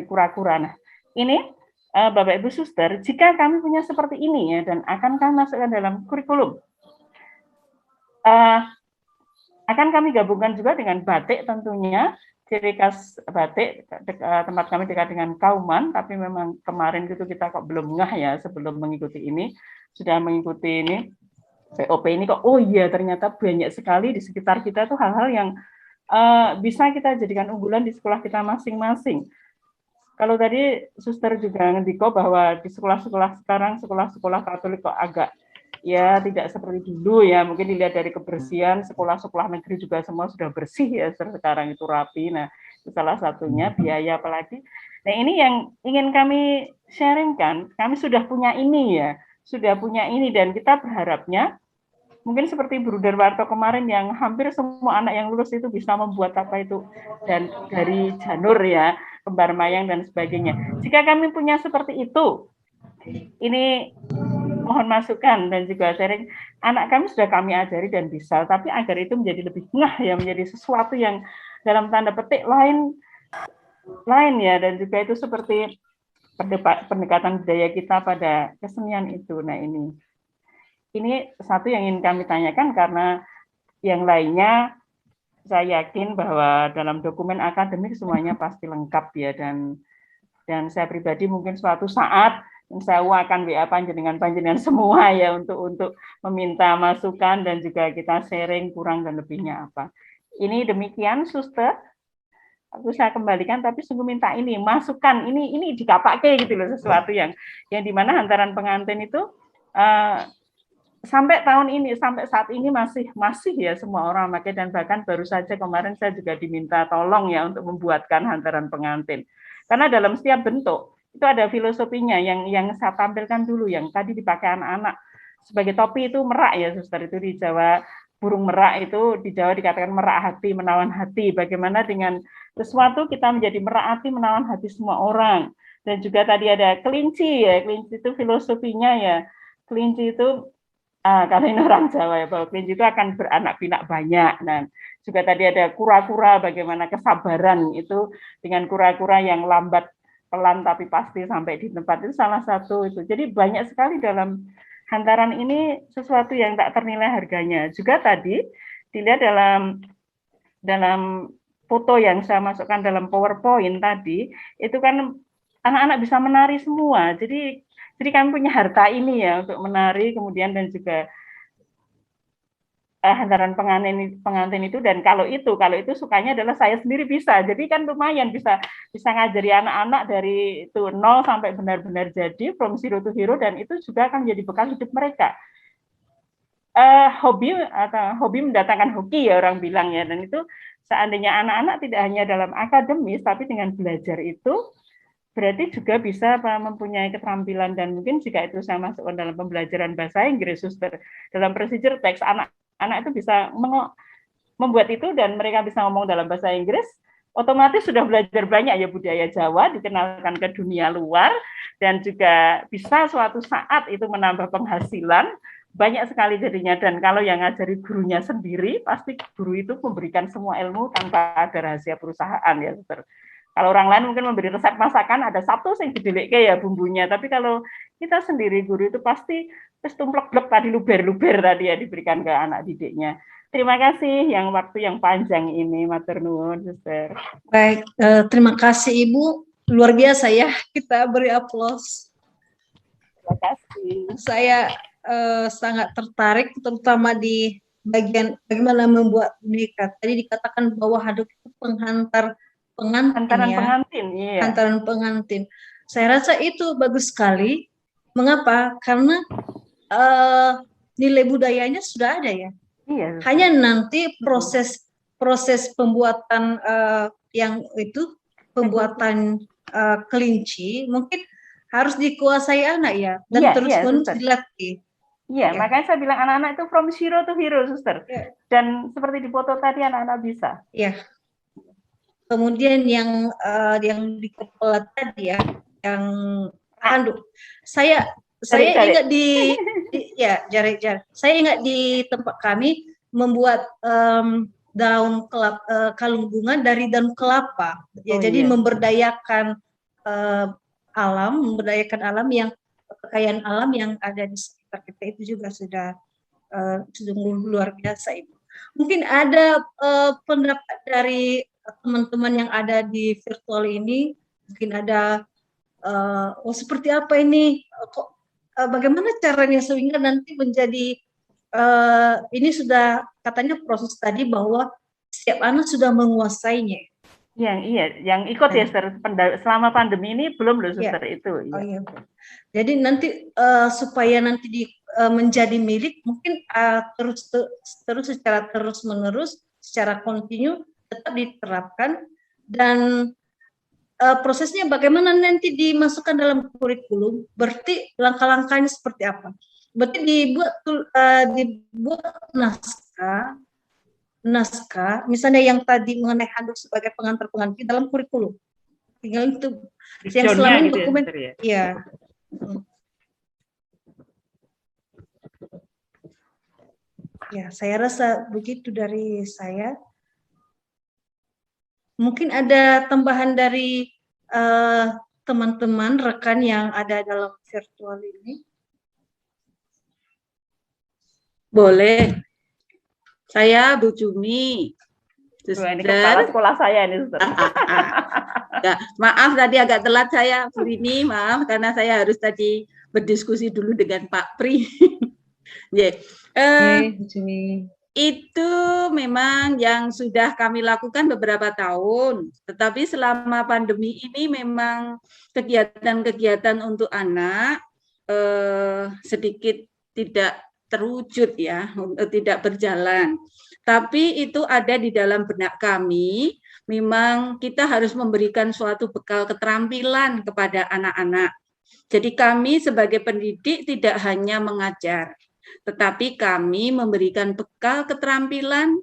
kura-kura. Nah ini Bapak Ibu Suster, jika kami punya seperti ini ya, dan akan kami masukkan dalam kurikulum, akan kami gabungkan juga dengan batik tentunya. Ciri khas batik, tempat kami dekat dengan Kauman, tapi memang kemarin itu kita kok belum ngeh ya, sebelum mengikuti ini, sudah mengikuti ini, POP ini kok, oh iya ternyata banyak sekali di sekitar kita tuh hal-hal yang bisa kita jadikan unggulan di sekolah kita masing-masing. Kalau tadi suster juga ngendiko bahwa di sekolah-sekolah sekarang, sekolah-sekolah Katolik kok agak ya tidak seperti dulu ya, mungkin dilihat dari kebersihan, sekolah-sekolah negeri juga semua sudah bersih ya, sekarang itu rapi. Nah itu salah satunya, biaya apalagi. Nah ini yang ingin kami sharingkan, kami sudah punya ini ya, dan kita berharapnya mungkin seperti Bro Darwarto kemarin yang hampir semua anak yang lulus itu bisa membuat apa itu, dan dari janur ya, kembar mayang dan sebagainya. Jika kami punya seperti itu, ini mohon masukan dan juga sharing. Anak kami sudah kami ajari dan bisa, tapi agar itu menjadi lebih ngah ya, menjadi sesuatu yang dalam tanda petik lain ya, dan juga itu seperti pendekatan budaya kita pada kesenian itu. Nah ini satu yang ingin kami tanyakan, karena yang lainnya saya yakin bahwa dalam dokumen akademik semuanya pasti lengkap ya, dan saya pribadi mungkin suatu saat saya akan WA panjenengan semua ya untuk meminta masukan dan juga kita sharing kurang dan lebihnya apa. Ini demikian suster. Aku saya kembalikan, tapi sungguh minta ini masukan, ini dikapake gitu loh, sesuatu yang dimana hantaran pengantin itu sampai tahun ini, sampai saat ini masih ya semua orang pakai, dan bahkan baru saja kemarin saya juga diminta tolong ya untuk membuatkan hantaran pengantin. Karena dalam setiap bentuk itu ada filosofinya yang saya tampilkan dulu, yang tadi dipakai anak-anak sebagai topi itu merak ya suster, itu di Jawa burung merak itu di Jawa dikatakan merak hati, menawan hati. Bagaimana dengan sesuatu kita menjadi merak hati, menawan hati semua orang. Dan juga tadi ada kelinci ya, kelinci itu filosofinya ya, kelinci itu kalau ini orang Jawa ya, bahwa kelinci itu akan beranak pinak banyak. Nah juga tadi ada kura-kura, bagaimana kesabaran itu dengan kura-kura yang lambat pelan tapi pasti sampai di tempat, itu salah satu itu. Jadi banyak sekali dalam hantaran ini sesuatu yang tak ternilai harganya. Juga tadi dilihat dalam foto yang saya masukkan dalam PowerPoint tadi, itu kan anak-anak bisa menari semua. Jadi kami punya harta ini ya untuk menari, kemudian dan juga hantaran pengantin itu. Dan kalau itu sukanya adalah saya sendiri bisa, jadi kan lumayan bisa ngajari anak-anak dari itu 0 sampai benar-benar jadi from zero to hero, dan itu juga akan menjadi bekal hidup mereka. hobi mendatangkan hoki ya orang bilang ya, dan itu seandainya anak-anak tidak hanya dalam akademis tapi dengan belajar itu berarti juga bisa mempunyai keterampilan, dan mungkin jika itu saya masukkan dalam pembelajaran bahasa Inggris, suster, dalam procedure text, anak-anak itu bisa membuat itu dan mereka bisa ngomong dalam bahasa Inggris, otomatis sudah belajar banyak ya budaya Jawa, dikenalkan ke dunia luar, dan juga bisa suatu saat itu menambah penghasilan, banyak sekali jadinya. Dan kalau yang ngajari gurunya sendiri, pasti guru itu memberikan semua ilmu tanpa ada rahasia perusahaan ya, suster. Kalau orang lain mungkin memberi resep masakan, ada satu yang didelik ya bumbunya. Tapi kalau kita sendiri guru itu pasti tumplek-blek tadi, luber-luber tadi ya diberikan ke anak didiknya. Terima kasih yang waktu yang panjang ini, matur nuwun, suster. Baik, terima kasih Ibu. Luar biasa ya, kita beri aplaus. Terima kasih. Saya sangat tertarik, terutama di bagian bagaimana membuat nikah. Tadi dikatakan bahwa haduk itu pengantin ya. Pengantin, iya. Hantaran pengantin. Saya rasa itu bagus sekali. Mengapa? Karena nilai budayanya sudah ada ya. Iya. Hanya nanti proses pembuatan yang itu pembuatan kelinci mungkin harus dikuasai anak ya, dan terus-menerus dilatih. Iya, makanya saya bilang anak-anak itu from zero to hero, suster. Dan seperti di foto tadi anak-anak bisa. Iya. Kemudian yang di kepala tadi ya, yang handuk. Saya ingat saya ingat di tempat kami membuat daun kalung bunga dari daun kelapa. Ya, jadi memberdayakan alam yang kekayaan alam yang ada di sekitar kita itu juga sudah luar biasa Ibu. Mungkin ada pendapat dari teman-teman yang ada di virtual ini, mungkin ada seperti apa ini, bagaimana caranya sehingga nanti menjadi ini sudah katanya proses tadi bahwa setiap anak sudah menguasainya. Yang ikut ya, suster, selama pandemi ini belum loh, suster, itu. Oh, iya. Jadi nanti supaya nanti menjadi milik, mungkin terus secara terus-menerus, secara kontinu tetap diterapkan, dan prosesnya bagaimana nanti dimasukkan dalam kurikulum, berarti langkah-langkahnya seperti apa? Berarti dibuat naskah, misalnya yang tadi mengenai handuk sebagai pengantar pengantin dalam kurikulum. Tinggal itu yang selama ini dokumen. Ya. Ya, saya rasa begitu dari saya. Mungkin ada tambahan dari teman-teman, rekan yang ada dalam virtual ini. Boleh. Saya Bu Jumi. Ini kepala sekolah saya ini, suster. Ya, maaf tadi agak telat saya, Bu Rini, maaf karena saya harus tadi berdiskusi dulu dengan Pak Pri. Bu Jumi. Itu memang yang sudah kami lakukan beberapa tahun, tetapi selama pandemi ini memang kegiatan-kegiatan untuk anak sedikit tidak terwujud ya, tidak berjalan. Tapi itu ada di dalam benak kami, memang kita harus memberikan suatu bekal keterampilan kepada anak-anak. Jadi kami sebagai pendidik tidak hanya mengajar, tetapi kami memberikan bekal keterampilan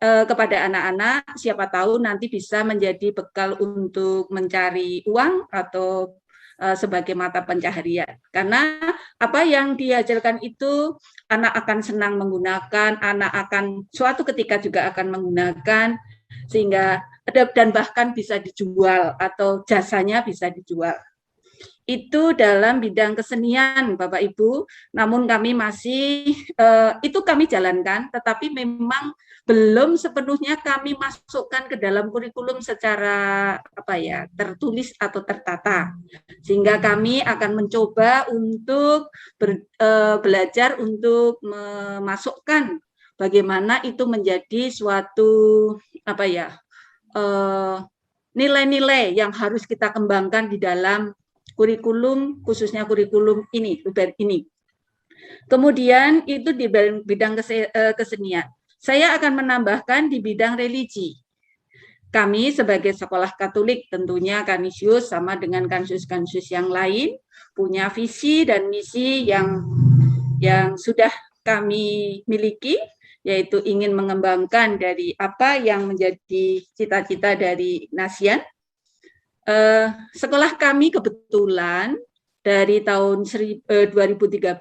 kepada anak-anak, siapa tahu nanti bisa menjadi bekal untuk mencari uang atau sebagai mata pencaharian. Karena apa yang diajarkan itu anak akan senang menggunakan, anak akan suatu ketika juga akan menggunakan, sehingga dan bahkan bisa dijual atau jasanya bisa dijual. Itu dalam bidang kesenian, Bapak Ibu, namun kami masih, itu kami jalankan, tetapi memang belum sepenuhnya kami masukkan ke dalam kurikulum secara tertulis atau tertata. Sehingga kami akan mencoba untuk belajar untuk memasukkan bagaimana itu menjadi suatu nilai-nilai yang harus kita kembangkan di dalam kurikulum, khususnya kurikulum ini, Luber ini. Kemudian itu di bidang kesenian. Saya akan menambahkan di bidang religi. Kami sebagai sekolah Katolik tentunya Kanisius sama dengan kanisius-kanisius yang lain punya visi dan misi yang sudah kami miliki, yaitu ingin mengembangkan dari apa yang menjadi cita-cita dari Ignatian. Sekolah kami kebetulan dari tahun 2013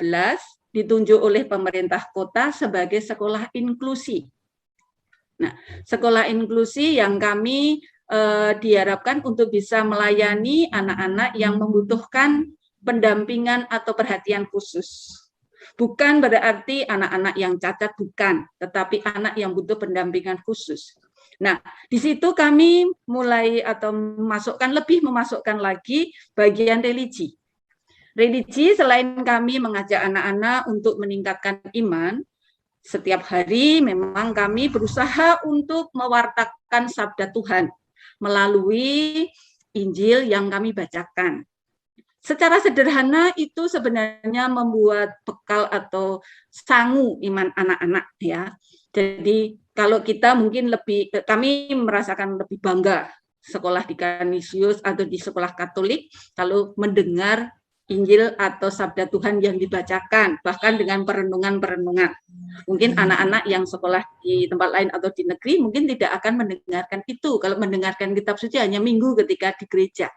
ditunjuk oleh pemerintah kota sebagai sekolah inklusi. Nah, sekolah inklusi yang kami diharapkan untuk bisa melayani anak-anak yang membutuhkan pendampingan atau perhatian khusus. Bukan berarti anak-anak yang cacat, bukan, tetapi anak yang butuh pendampingan khusus. Nah, di situ kami mulai atau memasukkan lagi bagian religi. Religi selain kami mengajak anak-anak untuk meningkatkan iman, setiap hari memang kami berusaha untuk mewartakan sabda Tuhan melalui Injil yang kami bacakan. Secara sederhana itu sebenarnya membuat bekal atau sangu iman anak-anak ya. Jadi kalau kita mungkin kami merasakan lebih bangga sekolah di Kanisius atau di sekolah Katolik kalau mendengar Injil atau sabda Tuhan yang dibacakan, bahkan dengan perenungan-perenungan. Mungkin anak-anak yang sekolah di tempat lain atau di negeri mungkin tidak akan mendengarkan itu. Kalau mendengarkan kitab suci hanya minggu ketika di gereja.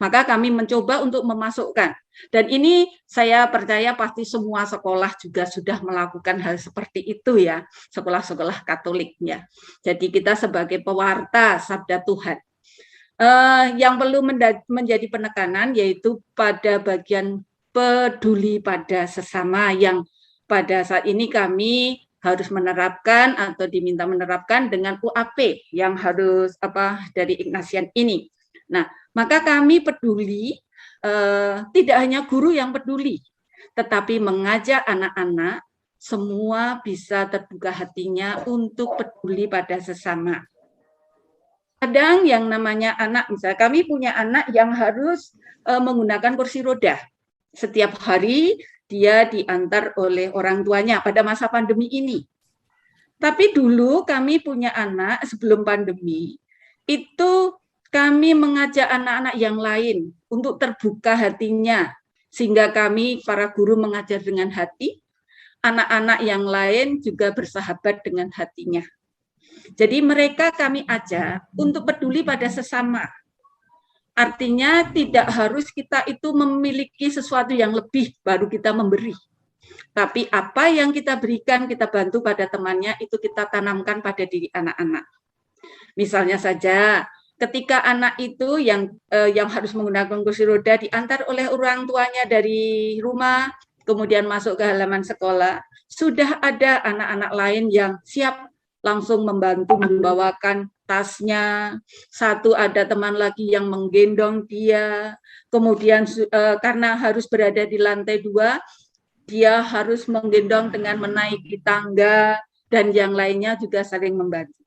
Maka kami mencoba untuk memasukkan. Dan ini saya percaya pasti semua sekolah juga sudah melakukan hal seperti itu ya. Sekolah-sekolah Katoliknya. Jadi kita sebagai pewarta sabda Tuhan. Yang perlu menjadi penekanan yaitu pada bagian peduli pada sesama yang pada saat ini kami harus menerapkan atau diminta menerapkan dengan UAP yang harus dari Ignatian ini. Nah, maka kami peduli tidak hanya guru yang peduli, tetapi mengajak anak-anak semua bisa terbuka hatinya untuk peduli pada sesama. Kadang yang namanya anak, misalnya kami punya anak yang harus menggunakan kursi roda. Setiap hari dia diantar oleh orang tuanya pada masa pandemi ini. Tapi dulu kami punya anak sebelum pandemi, itu kami mengajak anak-anak yang lain untuk terbuka hatinya. Sehingga kami para guru mengajar dengan hati, anak-anak yang lain juga bersahabat dengan hatinya. Jadi mereka kami ajak untuk peduli pada sesama. Artinya tidak harus kita itu memiliki sesuatu yang lebih baru kita memberi. Tapi apa yang kita berikan, kita bantu pada temannya, itu kita tanamkan pada diri anak-anak. Misalnya saja, ketika anak itu yang harus menggunakan kursi roda diantar oleh orang tuanya dari rumah, kemudian masuk ke halaman sekolah, sudah ada anak-anak lain yang siap langsung membantu membawakan tasnya. Satu ada teman lagi yang menggendong dia. Kemudian karena harus berada di lantai 2, dia harus menggendong dengan menaiki tangga dan yang lainnya juga saling membantu.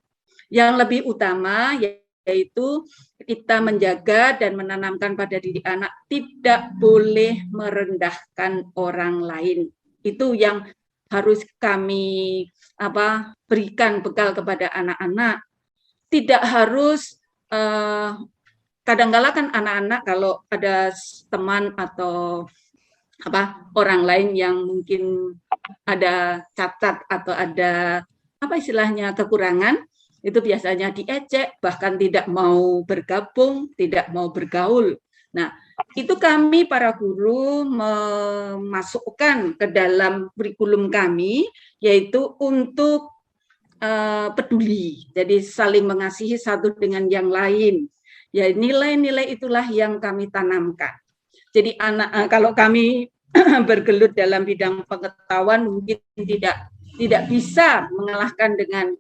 Yang lebih utama yaitu kita menjaga dan menanamkan pada diri anak tidak boleh merendahkan orang lain. Itu yang harus kami berikan bekal kepada anak-anak. Tidak harus kadang-kala kan anak-anak kalau ada teman atau orang lain yang mungkin ada cacat atau ada istilahnya kekurangan, itu biasanya diejek, bahkan tidak mau bergabung, tidak mau bergaul. Nah, itu kami para guru memasukkan ke dalam kurikulum kami, yaitu untuk peduli, jadi saling mengasihi satu dengan yang lain. Ya, nilai-nilai itulah yang kami tanamkan. Jadi kalau kami bergelut dalam bidang pengetahuan mungkin tidak bisa mengalahkan dengan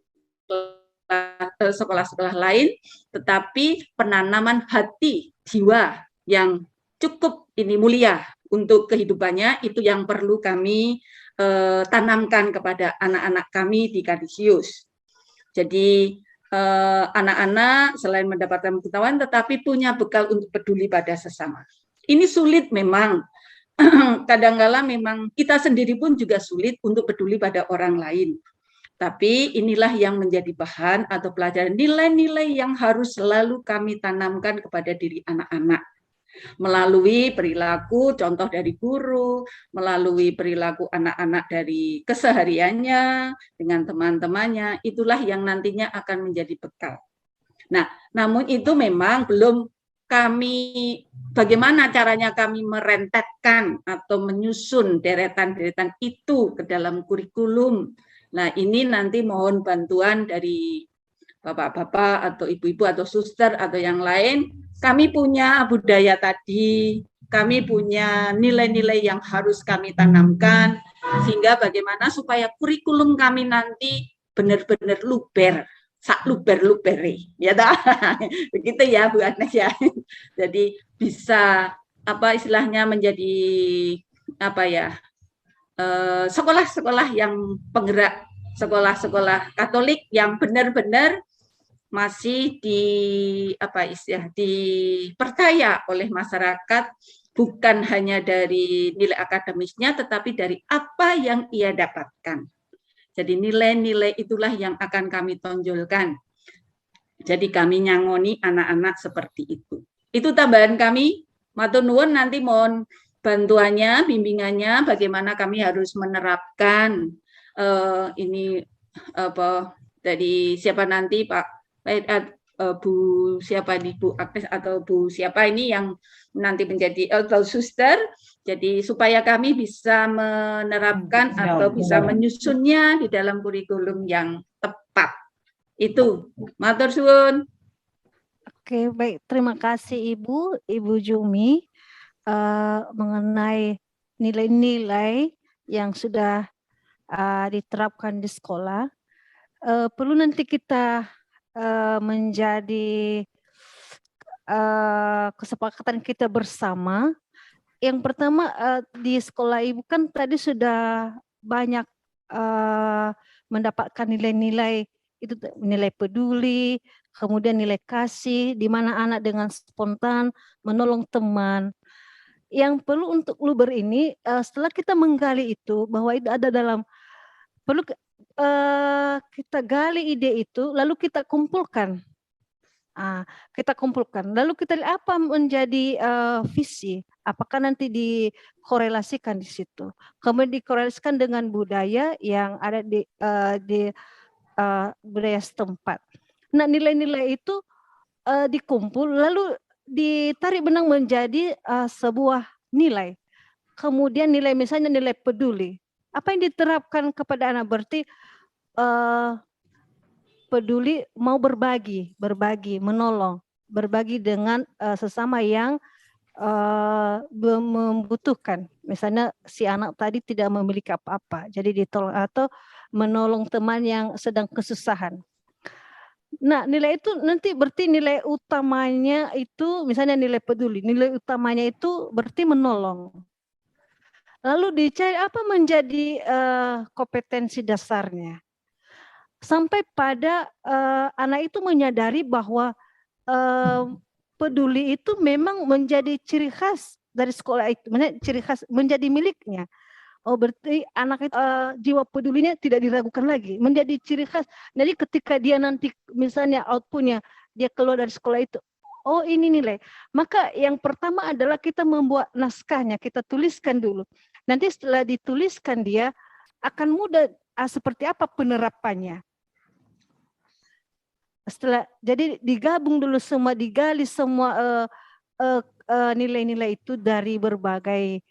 sekolah-sekolah lain, tetapi penanaman hati jiwa yang cukup mulia untuk kehidupannya itu yang perlu kami tanamkan kepada anak-anak kami di Kanisius. Jadi anak-anak selain mendapatkan pengetahuan tetapi punya bekal untuk peduli pada sesama. Ini sulit memang kadang-kala memang kita sendiri pun juga sulit untuk peduli pada orang lain. Tapi inilah yang menjadi bahan atau pelajaran nilai-nilai yang harus selalu kami tanamkan kepada diri anak-anak. Melalui perilaku, contoh dari guru, melalui perilaku anak-anak dari kesehariannya, dengan teman-temannya, itulah yang nantinya akan menjadi bekal. Nah, namun itu memang belum kami, bagaimana caranya kami merentetkan atau menyusun deretan-deretan itu ke dalam kurikulum. Nah, ini nanti mohon bantuan dari bapak-bapak atau ibu-ibu atau suster atau yang lain. Kami punya budaya tadi, kami punya nilai-nilai yang harus kami tanamkan, sehingga bagaimana supaya kurikulum kami nanti benar-benar luber, sak luber-lubere, ya dah, begitu ya Bu Agnes ya. Jadi bisa apa istilahnya menjadi apa ya, sekolah-sekolah yang penggerak, sekolah-sekolah Katolik yang benar-benar masih dipercaya oleh masyarakat, bukan hanya dari nilai akademisnya tetapi dari apa yang ia dapatkan. Jadi nilai-nilai itulah yang akan kami tonjolkan. Jadi kami nyangoni anak-anak seperti itu. Itu tambahan kami. Matur nuwun, nanti mohon bantuannya, bimbingannya bagaimana kami harus menerapkan ini apa dari siapa nanti Pak Bu siapa di Bu Agnes atau Bu siapa ini yang nanti menjadi atau suster, jadi supaya kami bisa menerapkan atau bisa menyusunnya di dalam kurikulum yang tepat. Itu, matur suwun. Oke, baik, terima kasih Ibu Jumi mengenai nilai-nilai yang sudah diterapkan di sekolah. Perlu nanti kita menjadi kesepakatan kita bersama. Yang pertama di sekolah Ibu kan tadi sudah banyak mendapatkan nilai-nilai itu, nilai peduli, kemudian nilai kasih, di mana anak dengan spontan menolong teman. Yang perlu untuk luber ini setelah kita menggali itu bahwa itu ada dalam perlu kita gali ide itu, lalu kita kumpulkan. Lalu kita lihat apa menjadi visi, apakah nanti dikorelasikan di situ. Kemudian dikorelasikan dengan budaya yang ada di budaya setempat. Nah, nilai-nilai itu dikumpul, lalu ditarik benang menjadi sebuah nilai. Kemudian nilai misalnya nilai peduli. Apa yang diterapkan kepada anak berarti peduli, mau berbagi, menolong, berbagi dengan sesama yang membutuhkan. Misalnya si anak tadi tidak memiliki apa-apa, jadi ditolong atau menolong teman yang sedang kesusahan. Nah, nilai itu nanti berarti nilai utamanya itu misalnya nilai peduli, nilai utamanya itu berarti menolong. Lalu dicari apa menjadi kompetensi dasarnya. Sampai pada anak itu menyadari bahwa peduli itu memang menjadi ciri khas dari sekolah itu, ciri khas menjadi miliknya. Oh, berarti anak itu jiwa pedulinya tidak diragukan lagi, menjadi ciri khas. Jadi ketika dia nanti misalnya outputnya dia keluar dari sekolah itu, oh ini nilai. Maka yang pertama adalah kita membuat naskahnya, kita tuliskan dulu. Nanti setelah dituliskan dia akan mudah seperti apa penerapannya. Jadi digabung dulu semua, digali semua nilai-nilai itu dari berbagai,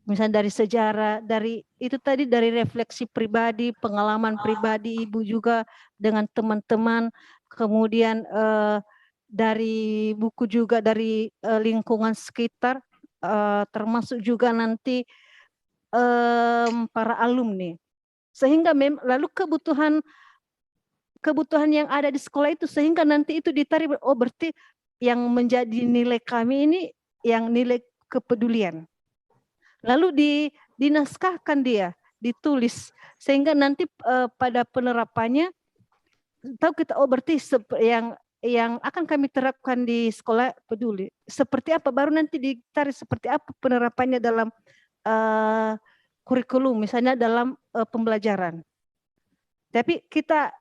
misalnya dari sejarah, dari itu tadi dari refleksi pribadi, pengalaman pribadi Ibu juga dengan teman-teman, kemudian dari buku juga dari lingkungan sekitar, termasuk juga nanti para alumni, sehingga lalu kebutuhan yang ada di sekolah itu, sehingga nanti itu ditarik, oh berarti yang menjadi nilai kami ini yang nilai kepedulian, lalu dinaskahkan dia, ditulis, sehingga nanti pada penerapannya tahu kita, oh berarti yang akan kami terapkan di sekolah peduli seperti apa, baru nanti ditarik seperti apa penerapannya dalam kurikulum, misalnya dalam pembelajaran. Tapi kita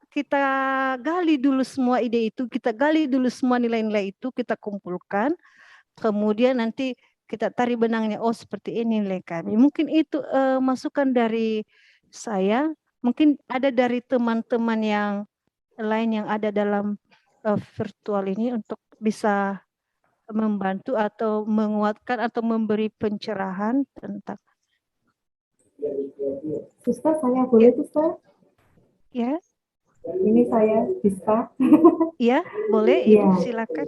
gali dulu semua ide itu, kita gali dulu semua nilai-nilai itu, kita kumpulkan, kemudian nanti kita tarik benangnya, oh seperti ini nilai kami. Mungkin itu masukan dari saya, mungkin ada dari teman-teman yang lain yang ada dalam virtual ini untuk bisa membantu atau menguatkan atau memberi pencerahan tentang. Suster, saya boleh, Suster? Ya. Ini saya Dista. Ya, boleh, Ibu, silakan.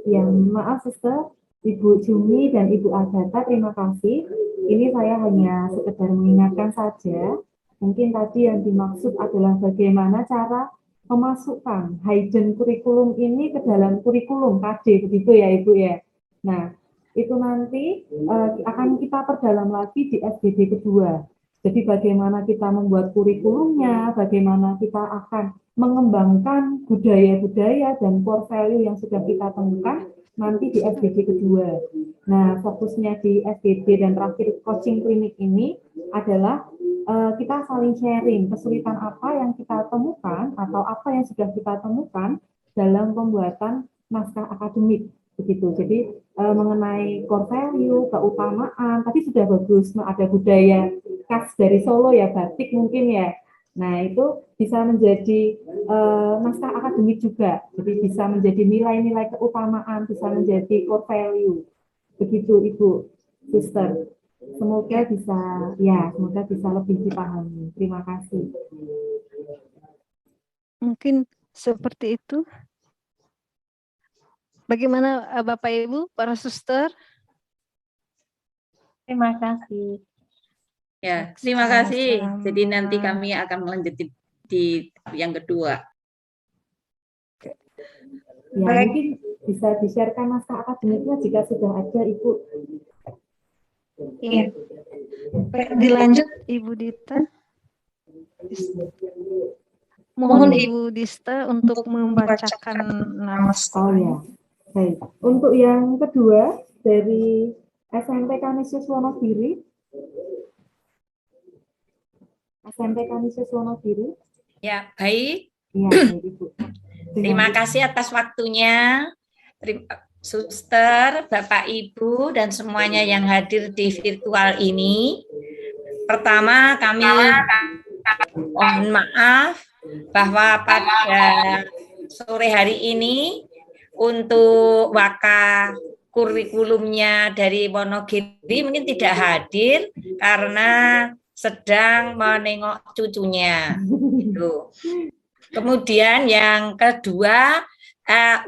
Ya, maaf Suster, Ibu Jumi dan Ibu Agatha, terima kasih. Ini saya hanya sekedar mengingatkan saja. Mungkin tadi yang dimaksud adalah bagaimana cara memasukkan hidden kurikulum ini ke dalam kurikulum KD, begitu ya Ibu ya. Nah, itu nanti akan kita perdalam lagi di SDD kedua. Jadi bagaimana kita membuat kurikulumnya, bagaimana kita akan mengembangkan budaya-budaya dan core value yang sudah kita temukan nanti di SDD kedua. Nah, fokusnya di SDD dan terakhir coaching klinik ini adalah kita saling sharing kesulitan apa yang kita temukan atau apa yang sudah kita temukan dalam pembuatan naskah akademik. Begitu. Jadi mengenai core value, keutamaan, tadi sudah bagus, ada budaya khas dari Solo ya, batik mungkin ya. Nah itu bisa menjadi naskah akademik juga, jadi bisa menjadi nilai-nilai keutamaan, bisa menjadi core value. Begitu Ibu Suster. Semoga bisa lebih dipahami. Terima kasih. Mungkin seperti itu. Bagaimana Bapak Ibu, para suster? Terima kasih. Ya, terima kasih. Jadi nanti kami akan melanjutkan di yang kedua. Ya, mungkin bisa di-share-kan naskah akademiknya jika sudah ada, Ibu. Iya. Dilanjut, Ibu Dita. Mohon Ibu Dista untuk membacakan naskah. Oh ya, baik. Untuk yang kedua dari SMP Kanisius Wonogiri. SMP Kanisius Wonogiri. Ya, baik. Ya, baik, Ibu. Terima kasih atas waktunya. Suster, Bapak Ibu, dan semuanya yang hadir di virtual ini. Pertama, kami mohon maaf bahwa pada sore hari ini untuk waka kurikulumnya dari Wonogiri mungkin tidak hadir karena sedang menengok cucunya. Gitu. Kemudian yang kedua,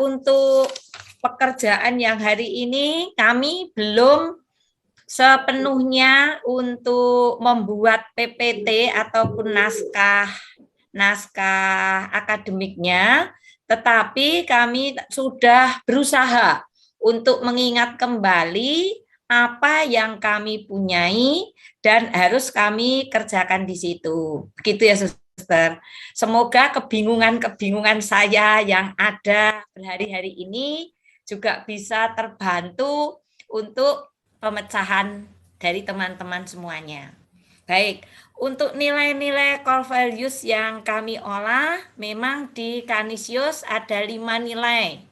untuk pekerjaan yang hari ini kami belum sepenuhnya untuk membuat PPT ataupun naskah akademiknya, tetapi kami sudah berusaha untuk mengingat kembali apa yang kami punyai dan harus kami kerjakan di situ. Begitu ya, Suster. Semoga kebingungan-kebingungan saya yang ada berhari-hari ini juga bisa terbantu untuk pemecahan dari teman-teman semuanya. Baik, untuk nilai-nilai core values yang kami olah, memang di Kanisius ada 5 nilai.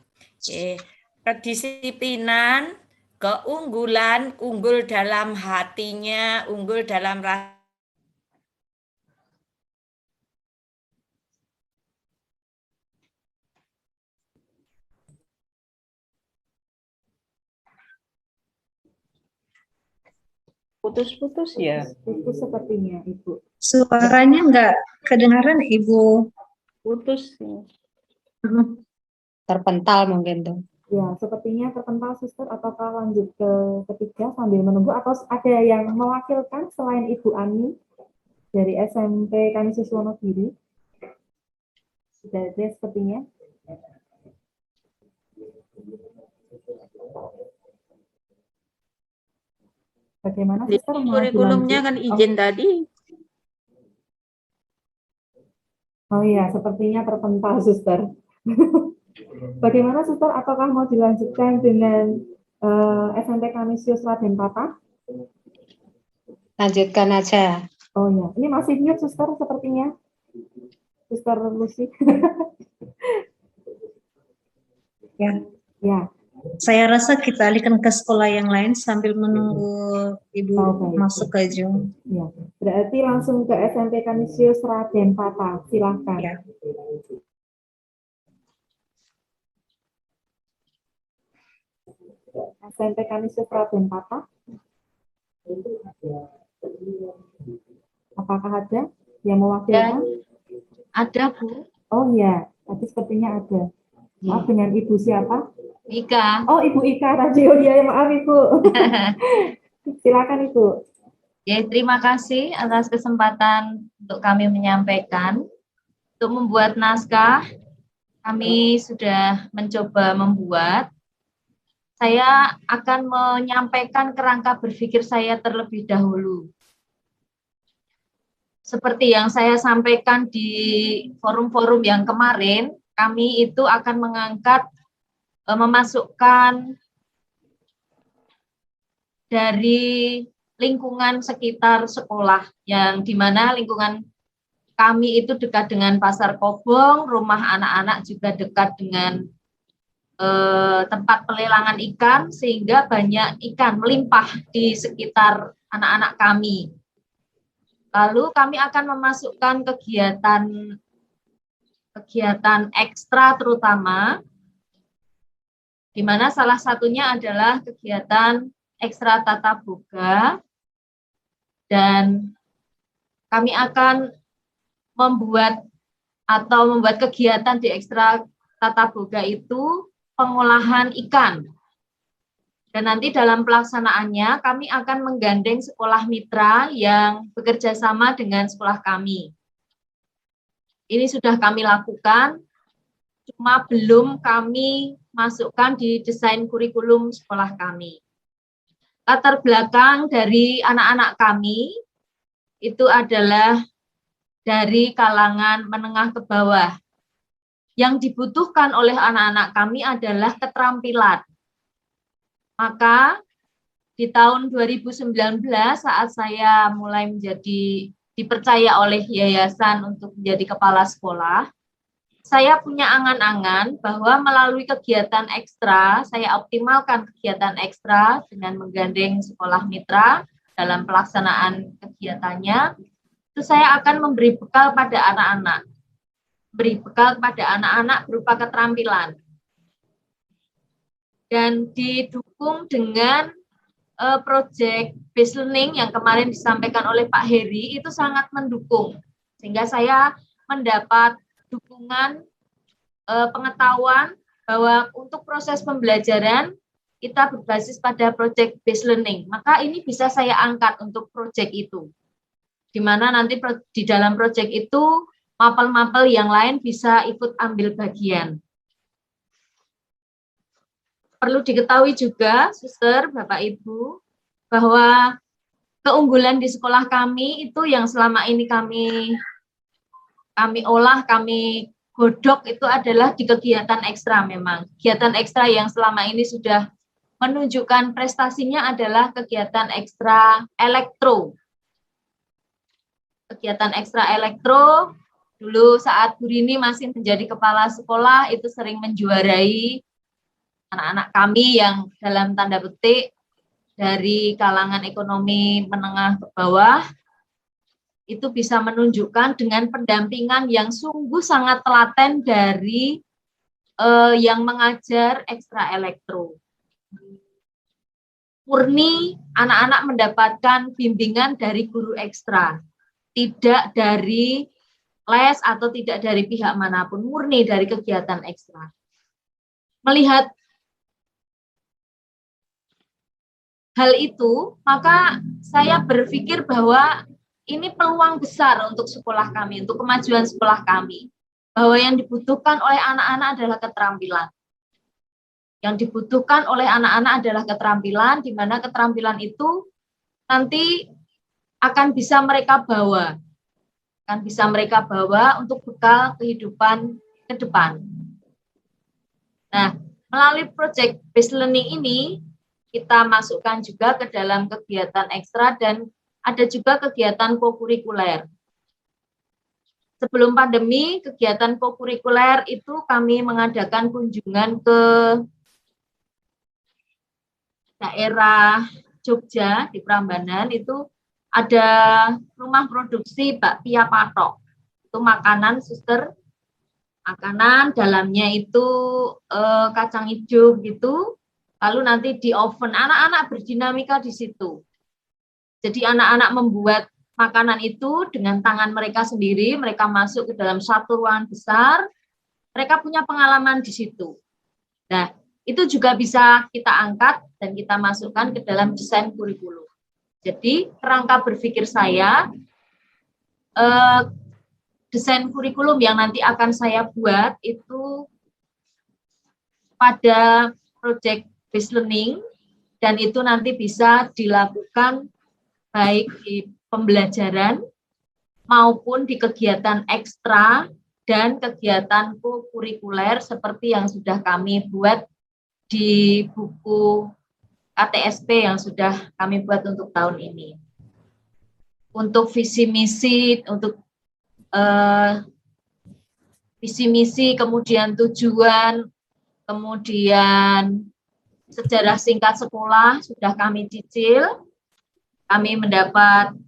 Kedisiplinan, keunggulan, unggul dalam hatinya, unggul dalam rasa. Putus-putus ya? Putus sepertinya, Ibu. Suaranya enggak kedengaran, Ibu. Putus ya. Terpental mungkin tuh. Ya, sepertinya terpental, Suster, ataukah lanjut ke ketiga sambil menunggu, atau ada yang mewakilkan selain Ibu Ani dari SMP Kanisius Wonogiri? Sudah ada sepertinya. Bagaimana, Suster? Kurikulumnya kan izin tadi. Oh iya, sepertinya terpental, Suster. Bagaimana, Suster? Apakah mau dilanjutkan dengan SMP Kanisius Raden Patah? Lanjutkan aja. Oh ya, ini masih mute suster sepertinya. Suster Lucy. Ya, Ya, saya rasa kita alihkan ke sekolah yang lain sambil menunggu Ibu oh baik. masuk ke Zoom. Ya, berarti langsung ke SMP Kanisius Raden Patah. Silahkan. Ya. SMP Kanisius Raden Patah. Apakah ada yang mewakilkan? Ada, Bu. Oh ya, tadi sepertinya ada. Maaf, dengan Ibu siapa? Ika. Oh, Ibu Ika tadi. Oh iya, maaf Ibu. Silakan Ibu. Ya, terima kasih atas kesempatan untuk kami menyampaikan. Untuk membuat naskah, kami sudah mencoba membuat. Saya akan menyampaikan kerangka berpikir saya terlebih dahulu. Seperti yang saya sampaikan di forum-forum yang kemarin, kami itu akan mengangkat, memasukkan dari lingkungan sekitar sekolah, yang dimana lingkungan kami itu dekat dengan Pasar Kobong, rumah anak-anak juga dekat dengan tempat pelelangan ikan, sehingga banyak ikan melimpah di sekitar anak-anak kami. Lalu kami akan memasukkan kegiatan ekstra terutama, di mana salah satunya adalah kegiatan ekstra tata boga, dan kami akan membuat kegiatan di ekstra tata boga itu pengolahan ikan. Dan nanti dalam pelaksanaannya kami akan menggandeng sekolah mitra yang bekerja sama dengan sekolah kami. Ini sudah kami lakukan, cuma belum kami masukkan di desain kurikulum sekolah kami. Latar belakang dari anak-anak kami itu adalah dari kalangan menengah ke bawah. Yang dibutuhkan oleh anak-anak kami adalah keterampilan. Maka di tahun 2019 saat saya mulai dipercaya oleh yayasan untuk menjadi kepala sekolah, saya punya angan-angan bahwa melalui kegiatan ekstra, saya optimalkan kegiatan ekstra dengan menggandeng sekolah mitra dalam pelaksanaan kegiatannya, itu saya akan memberi bekal pada anak-anak. Beri bekal kepada anak-anak berupa keterampilan. Dan didukung dengan project based learning yang kemarin disampaikan oleh Pak Heri, itu sangat mendukung. Sehingga saya mendapat dukungan pengetahuan bahwa untuk proses pembelajaran kita berbasis pada project based learning. Maka ini bisa saya angkat untuk project itu. Di mana nanti di dalam project itu mapel-mapel yang lain bisa ikut ambil bagian. Perlu diketahui juga, Suster, Bapak Ibu, bahwa keunggulan di sekolah kami itu yang selama ini kami olah, kami godok itu adalah di kegiatan ekstra memang. Kegiatan ekstra yang selama ini sudah menunjukkan prestasinya adalah kegiatan ekstra elektro. Kegiatan ekstra elektro, dulu saat Bu Rini masih menjadi kepala sekolah, itu sering menjuarai anak-anak kami yang dalam tanda petik dari kalangan ekonomi menengah ke bawah, itu bisa menunjukkan dengan pendampingan yang sungguh sangat telaten dari yang mengajar ekstra elektro. Murni anak-anak mendapatkan bimbingan dari guru ekstra, tidak dari les atau tidak dari pihak manapun, murni dari kegiatan ekstra. Melihat hal itu, maka saya berpikir bahwa ini peluang besar untuk sekolah kami, untuk kemajuan sekolah kami. Bahwa yang dibutuhkan oleh anak-anak adalah keterampilan. Yang dibutuhkan oleh anak-anak adalah keterampilan, di mana keterampilan itu nanti akan bisa mereka bawa. Untuk bekal kehidupan ke depan. Nah, melalui project based learning ini, kita masukkan juga ke dalam kegiatan ekstra dan ada juga kegiatan kokurikuler. Sebelum pandemi, kegiatan kokurikuler itu kami mengadakan kunjungan ke daerah Jogja di Prambanan, itu ada rumah produksi bakpia patok. Itu makanan, suster, makanan dalamnya itu kacang hijau gitu, lalu nanti di oven, anak-anak berdinamika di situ. Jadi anak-anak membuat makanan itu dengan tangan mereka sendiri, mereka masuk ke dalam satu ruangan besar, mereka punya pengalaman di situ. Nah, itu juga bisa kita angkat dan kita masukkan ke dalam desain kurikulum. Jadi kerangka berpikir saya, desain kurikulum yang nanti akan saya buat itu pada project based learning, dan itu nanti bisa dilakukan baik di pembelajaran maupun di kegiatan ekstra dan kegiatan kurikuler seperti yang sudah kami buat di buku KTSP yang sudah kami buat untuk tahun ini. Untuk visi misi, untuk visi misi, kemudian tujuan, kemudian sejarah singkat sekolah sudah kami cicil. Kami mendapat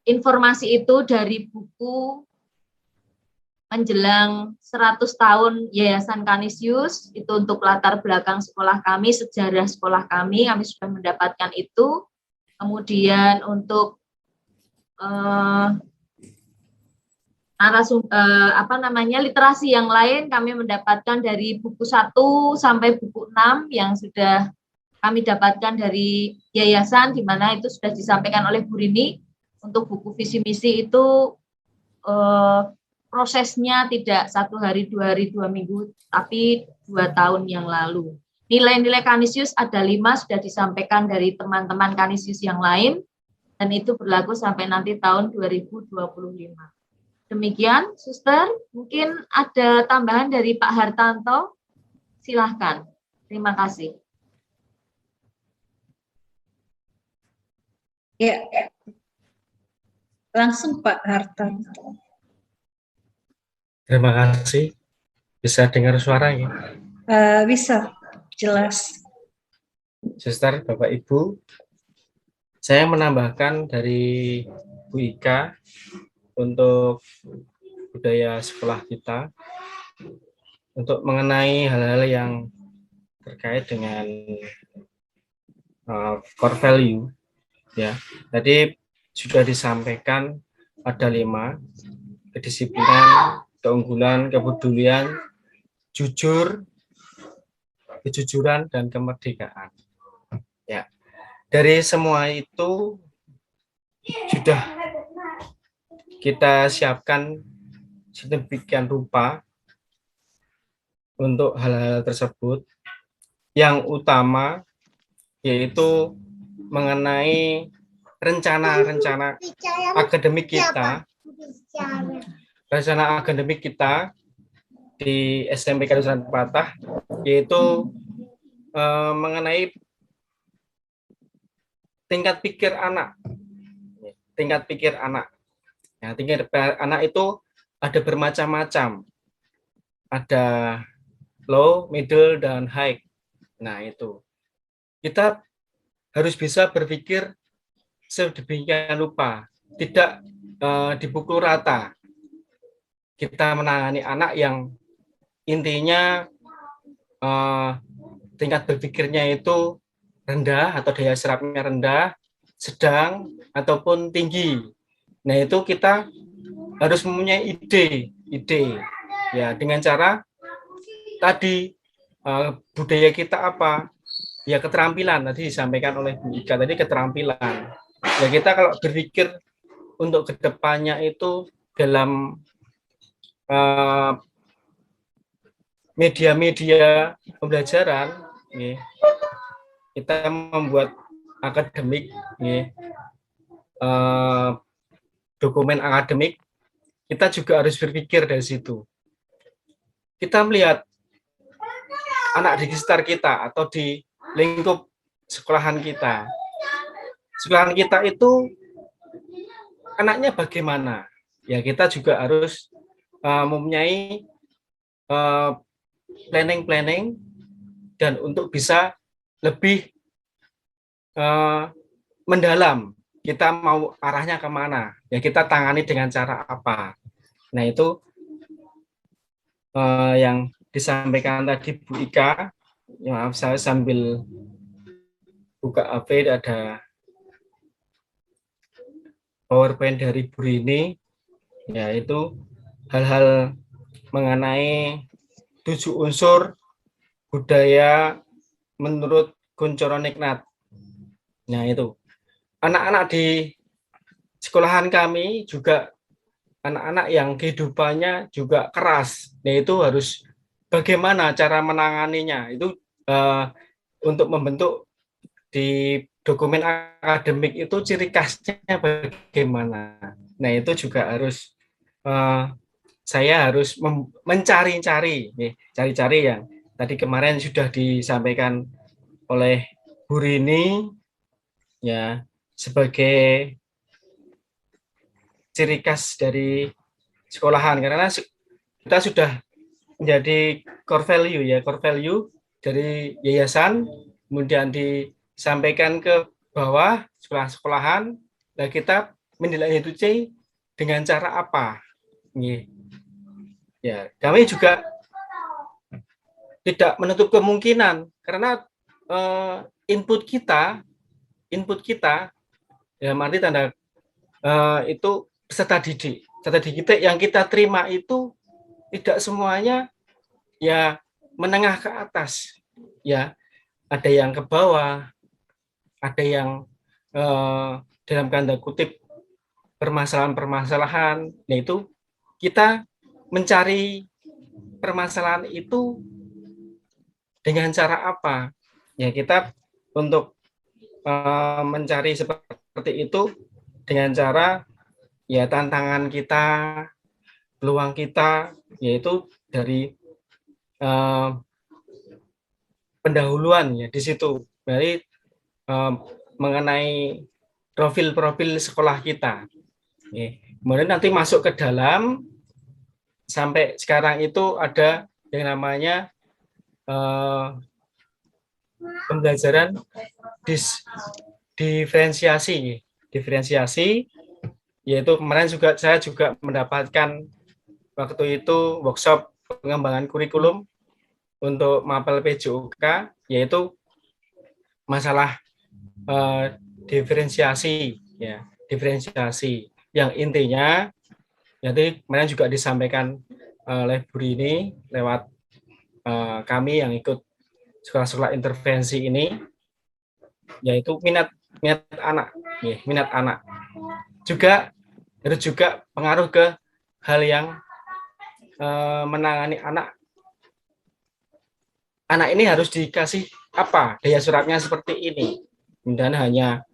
informasi itu dari buku menjelang 100 tahun Yayasan Kanisius, itu untuk latar belakang sekolah kami, sejarah sekolah kami sudah mendapatkan itu. Kemudian untuk literasi yang lain kami mendapatkan dari buku 1 sampai buku 6 yang sudah kami dapatkan dari yayasan, di mana itu sudah disampaikan oleh Bu Rini. Untuk buku visi misi itu prosesnya tidak 1 hari, 2 hari, 2 minggu, tapi 2 tahun yang lalu. Nilai-nilai Kanisius ada 5 sudah disampaikan dari teman-teman Kanisius yang lain, dan itu berlaku sampai nanti tahun 2025. Demikian, Suster. Mungkin ada tambahan dari Pak Hartanto. Silahkan. Terima kasih. Ya, langsung Pak Hartanto. Terima kasih. Bisa dengar suaranya? Bisa, jelas. Suster, Bapak, Ibu, saya menambahkan dari Bu Ika untuk budaya sekolah kita, untuk mengenai hal-hal yang terkait dengan core value. Ya, tadi sudah disampaikan ada 5: kedisiplinan, keunggulan, kepedulian, jujur, kejujuran, dan kemerdekaan. Ya, dari semua itu sudah kita siapkan sedemikian rupa untuk hal-hal tersebut. Yang utama yaitu mengenai rencana-rencana akademik kita. Rencana akademik kita di SMP Kanisius Patah, yaitu mengenai tingkat pikir anak. Tingkat pikir anak. Ya, tingkat pikir anak itu ada bermacam-macam. Ada low, middle, dan high. Nah, itu. Kita harus bisa berpikir sedemikian rupa, tidak dipukul rata. Kita menangani anak yang intinya tingkat berpikirnya itu rendah atau daya serapnya rendah, sedang, ataupun tinggi. Nah, itu kita harus mempunyai ide ya, dengan cara tadi budaya kita apa? Ya, keterampilan tadi disampaikan oleh Bu Ika tadi, keterampilan. Ya, kita kalau berpikir untuk kedepannya itu dalam media-media pembelajaran, kita membuat akademik, dokumen akademik, kita juga harus berpikir dari situ. Kita melihat anak di sekitar kita atau di lingkup sekolahan kita, sekolahan kita itu anaknya bagaimana. Ya kita juga harus mempunyai planning dan untuk bisa lebih mendalam, kita mau arahnya kemana, ya kita tangani dengan cara apa. Nah itu yang disampaikan tadi Bu Ika. Ya, maaf saya sambil buka HP, ada PowerPoint dari Bu Rini, yaitu hal-hal mengenai 7 unsur budaya menurut Kuncoro Niknat. Nah itu anak-anak di sekolahan kami juga anak-anak yang kehidupannya juga keras. Nah itu harus bagaimana cara menanganinya, itu untuk membentuk di dokumen akademik itu ciri khasnya bagaimana. Nah itu juga harus saya harus mencari-cari yang tadi kemarin sudah disampaikan oleh Bu Rini, ya, sebagai ciri khas dari sekolahan, karena kita sudah menjadi core value dari yayasan, kemudian disampaikan ke bawah sekolah-sekolahan. Nah kita menilai itu dengan cara apa? Ya, kami juga tidak menutup kemungkinan, karena input kita ya arti tanda itu peserta didik kita yang kita terima itu tidak semuanya ya menengah ke atas, ya ada yang ke bawah, ada yang dalam tanda kutip permasalahan-permasalahan. Nah itu kita mencari permasalahan itu dengan cara apa? Ya kita untuk mencari seperti itu dengan cara ya tantangan kita, peluang kita, yaitu dari pendahuluan ya di situ. Dari mengenai profil sekolah kita. Kemudian nanti masuk ke dalam, sampai sekarang itu ada yang namanya pembelajaran diferensiasi, yaitu kemarin saya juga mendapatkan waktu itu workshop pengembangan kurikulum untuk mapel PJOK, yaitu masalah diferensiasi yang intinya, jadi kemarin juga disampaikan oleh Bu Rini lewat kami yang ikut sekolah-sekolah intervensi ini, yaitu minat anak juga harus juga pengaruh ke hal yang menangani anak ini harus dikasih apa, daya serapnya seperti ini, dan hanya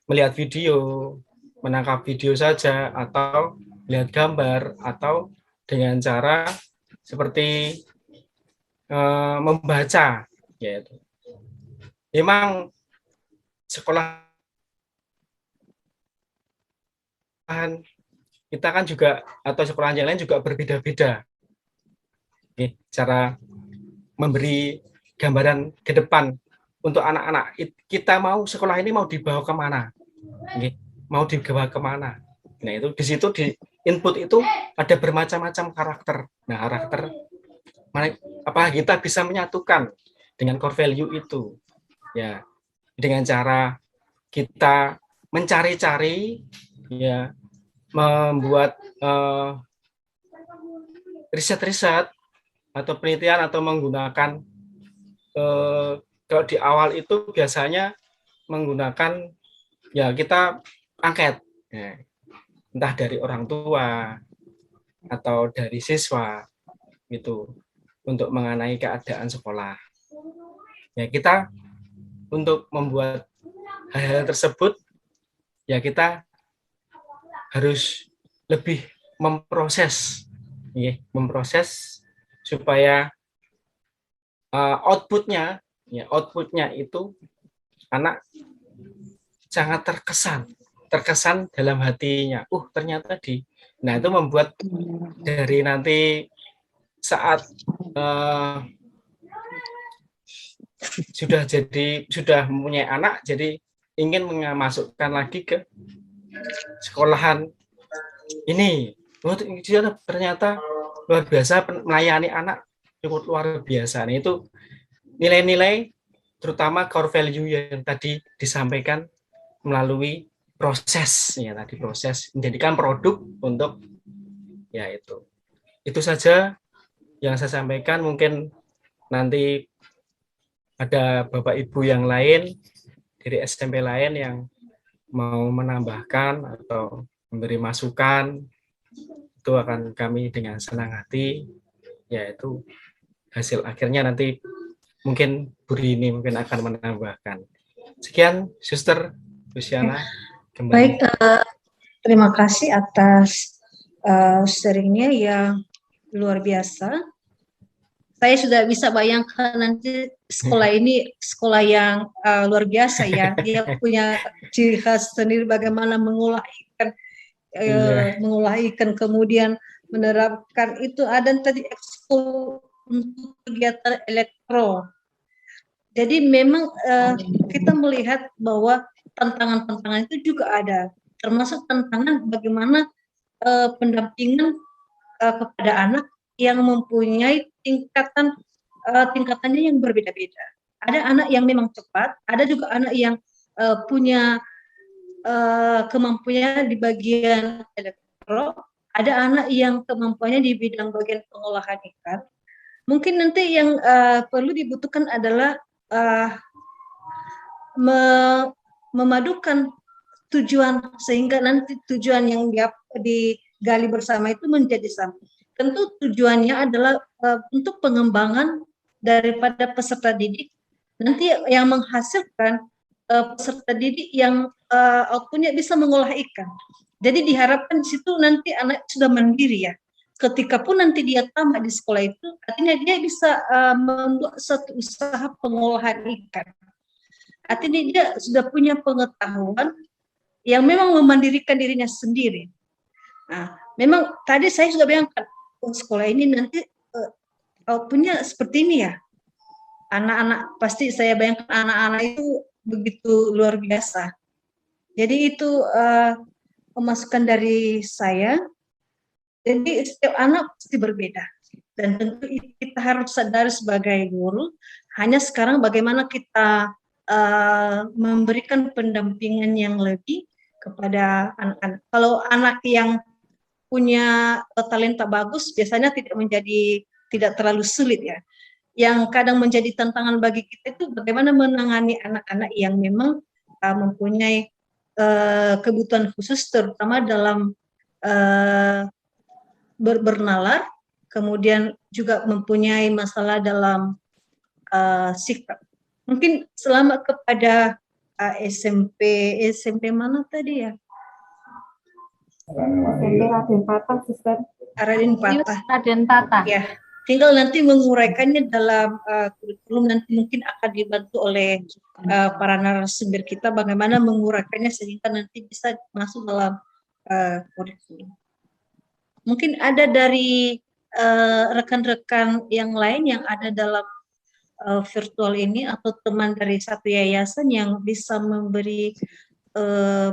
melihat video, menangkap video saja, atau lihat gambar, atau dengan cara seperti membaca, yaitu memang sekolah kita kan juga, atau sekolah yang lain juga berbeda-beda cara memberi gambaran ke depan untuk anak-anak. Kita mau sekolah ini mau dibawa kemana, mau dibawa kemana. Nah itu di situ di input itu ada bermacam-macam karakter. Nah karakter apa kita bisa menyatukan dengan core value itu, ya dengan cara kita mencari-cari, ya membuat riset-riset atau penelitian, atau menggunakan kalau di awal itu biasanya menggunakan ya kita angket, ya, entah dari orang tua atau dari siswa gitu, untuk mengenai keadaan sekolah. Ya kita untuk membuat hal-hal tersebut ya kita harus lebih memproses supaya outputnya itu anak sangat terkesan dalam hatinya. Ternyata nah itu membuat dari nanti saat sudah mempunyai anak, jadi ingin memasukkan lagi ke sekolahan ini. Ternyata luar biasa, melayani anak cukup luar biasa. Nah, itu nilai-nilai terutama core value yang tadi disampaikan melalui proses menjadikan produk untuk ya itu saja yang saya sampaikan. Mungkin nanti ada Bapak Ibu yang lain dari SMP lain yang mau menambahkan atau memberi masukan, itu akan kami dengan senang hati, yaitu hasil akhirnya nanti mungkin Bu Rini mungkin akan menambahkan. Sekian, Suster Luciana. Baik, terima kasih atas sharingnya yang luar biasa. Saya sudah bisa bayangkan nanti sekolah ini sekolah yang luar biasa ya. Dia punya ciri khas sendiri bagaimana mengolah ikan, kemudian menerapkan itu. Ada tadi ekskul untuk kegiatan elektro. Jadi memang kita melihat bahwa tantangan-tantangan itu juga ada, termasuk tantangan bagaimana pendampingan kepada anak yang mempunyai tingkatannya yang berbeda-beda. Ada anak yang memang cepat, ada juga anak yang punya kemampuannya di bagian elektro, ada anak yang kemampuannya di bidang bagian pengolahan ikan. Mungkin nanti yang perlu dibutuhkan adalah memadukan tujuan sehingga nanti tujuan yang digali bersama itu menjadi sama. Tentu tujuannya adalah untuk pengembangan daripada peserta didik, nanti yang menghasilkan peserta didik yang outputnya bisa mengolah ikan. Jadi diharapkan di situ nanti anak sudah mandiri ya. Ketika pun nanti dia tamat di sekolah itu, artinya dia bisa membuat suatu usaha pengolahan ikan. Artinya dia sudah punya pengetahuan yang memang memandirikan dirinya sendiri. Nah, memang tadi saya sudah bayangkan, sekolah ini nanti outputnya seperti ini ya. Anak-anak, pasti saya bayangkan anak-anak itu begitu luar biasa. Jadi itu pemasukan dari saya. Jadi setiap anak pasti berbeda. Dan tentu kita harus sadar sebagai guru, hanya sekarang bagaimana kita memberikan pendampingan yang lebih kepada anak-anak. Kalau anak yang punya talenta bagus, biasanya tidak terlalu sulit ya. Yang kadang menjadi tantangan bagi kita itu bagaimana menangani anak-anak yang memang mempunyai kebutuhan khusus, terutama dalam bernalar, kemudian juga mempunyai masalah dalam sikap. Mungkin selamat kepada SMP mana tadi ya? SMP Raden Patah, Suster. Raden Patah. Raden Patah. Ya, tinggal nanti menguraikannya dalam kurikulum, nanti mungkin akan dibantu oleh para narasumber kita bagaimana menguraikannya sehingga nanti bisa masuk dalam kurikulum. Mungkin ada dari rekan-rekan yang lain yang ada dalam virtual ini atau teman dari satu yayasan yang bisa memberi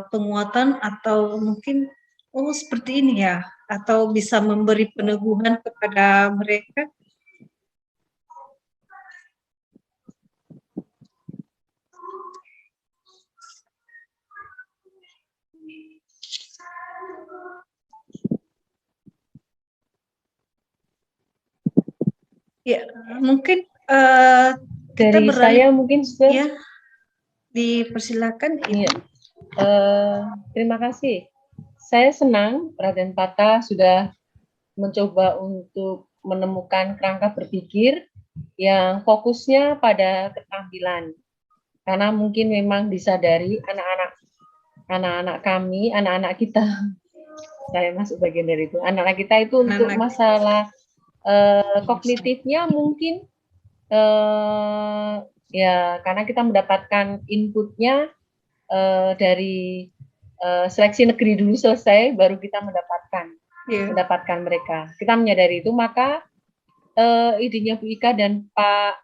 penguatan atau mungkin seperti ini ya, atau bisa memberi peneguhan kepada mereka. Ya, mungkin dari saya mungkin sudah ya, dipersilakan. Iya. Terima kasih. Saya senang Raden Patah sudah mencoba untuk menemukan kerangka berpikir yang fokusnya pada keterampilan. Karena mungkin memang disadari anak-anak kami, anak-anak kita, saya masuk bagian dari itu, anak-anak kita itu untuk masalah kognitifnya mungkin ya karena kita mendapatkan inputnya dari seleksi negeri dulu selesai, baru kita mendapatkan mereka. Kita menyadari itu, maka idenya Bu Ika dan Pak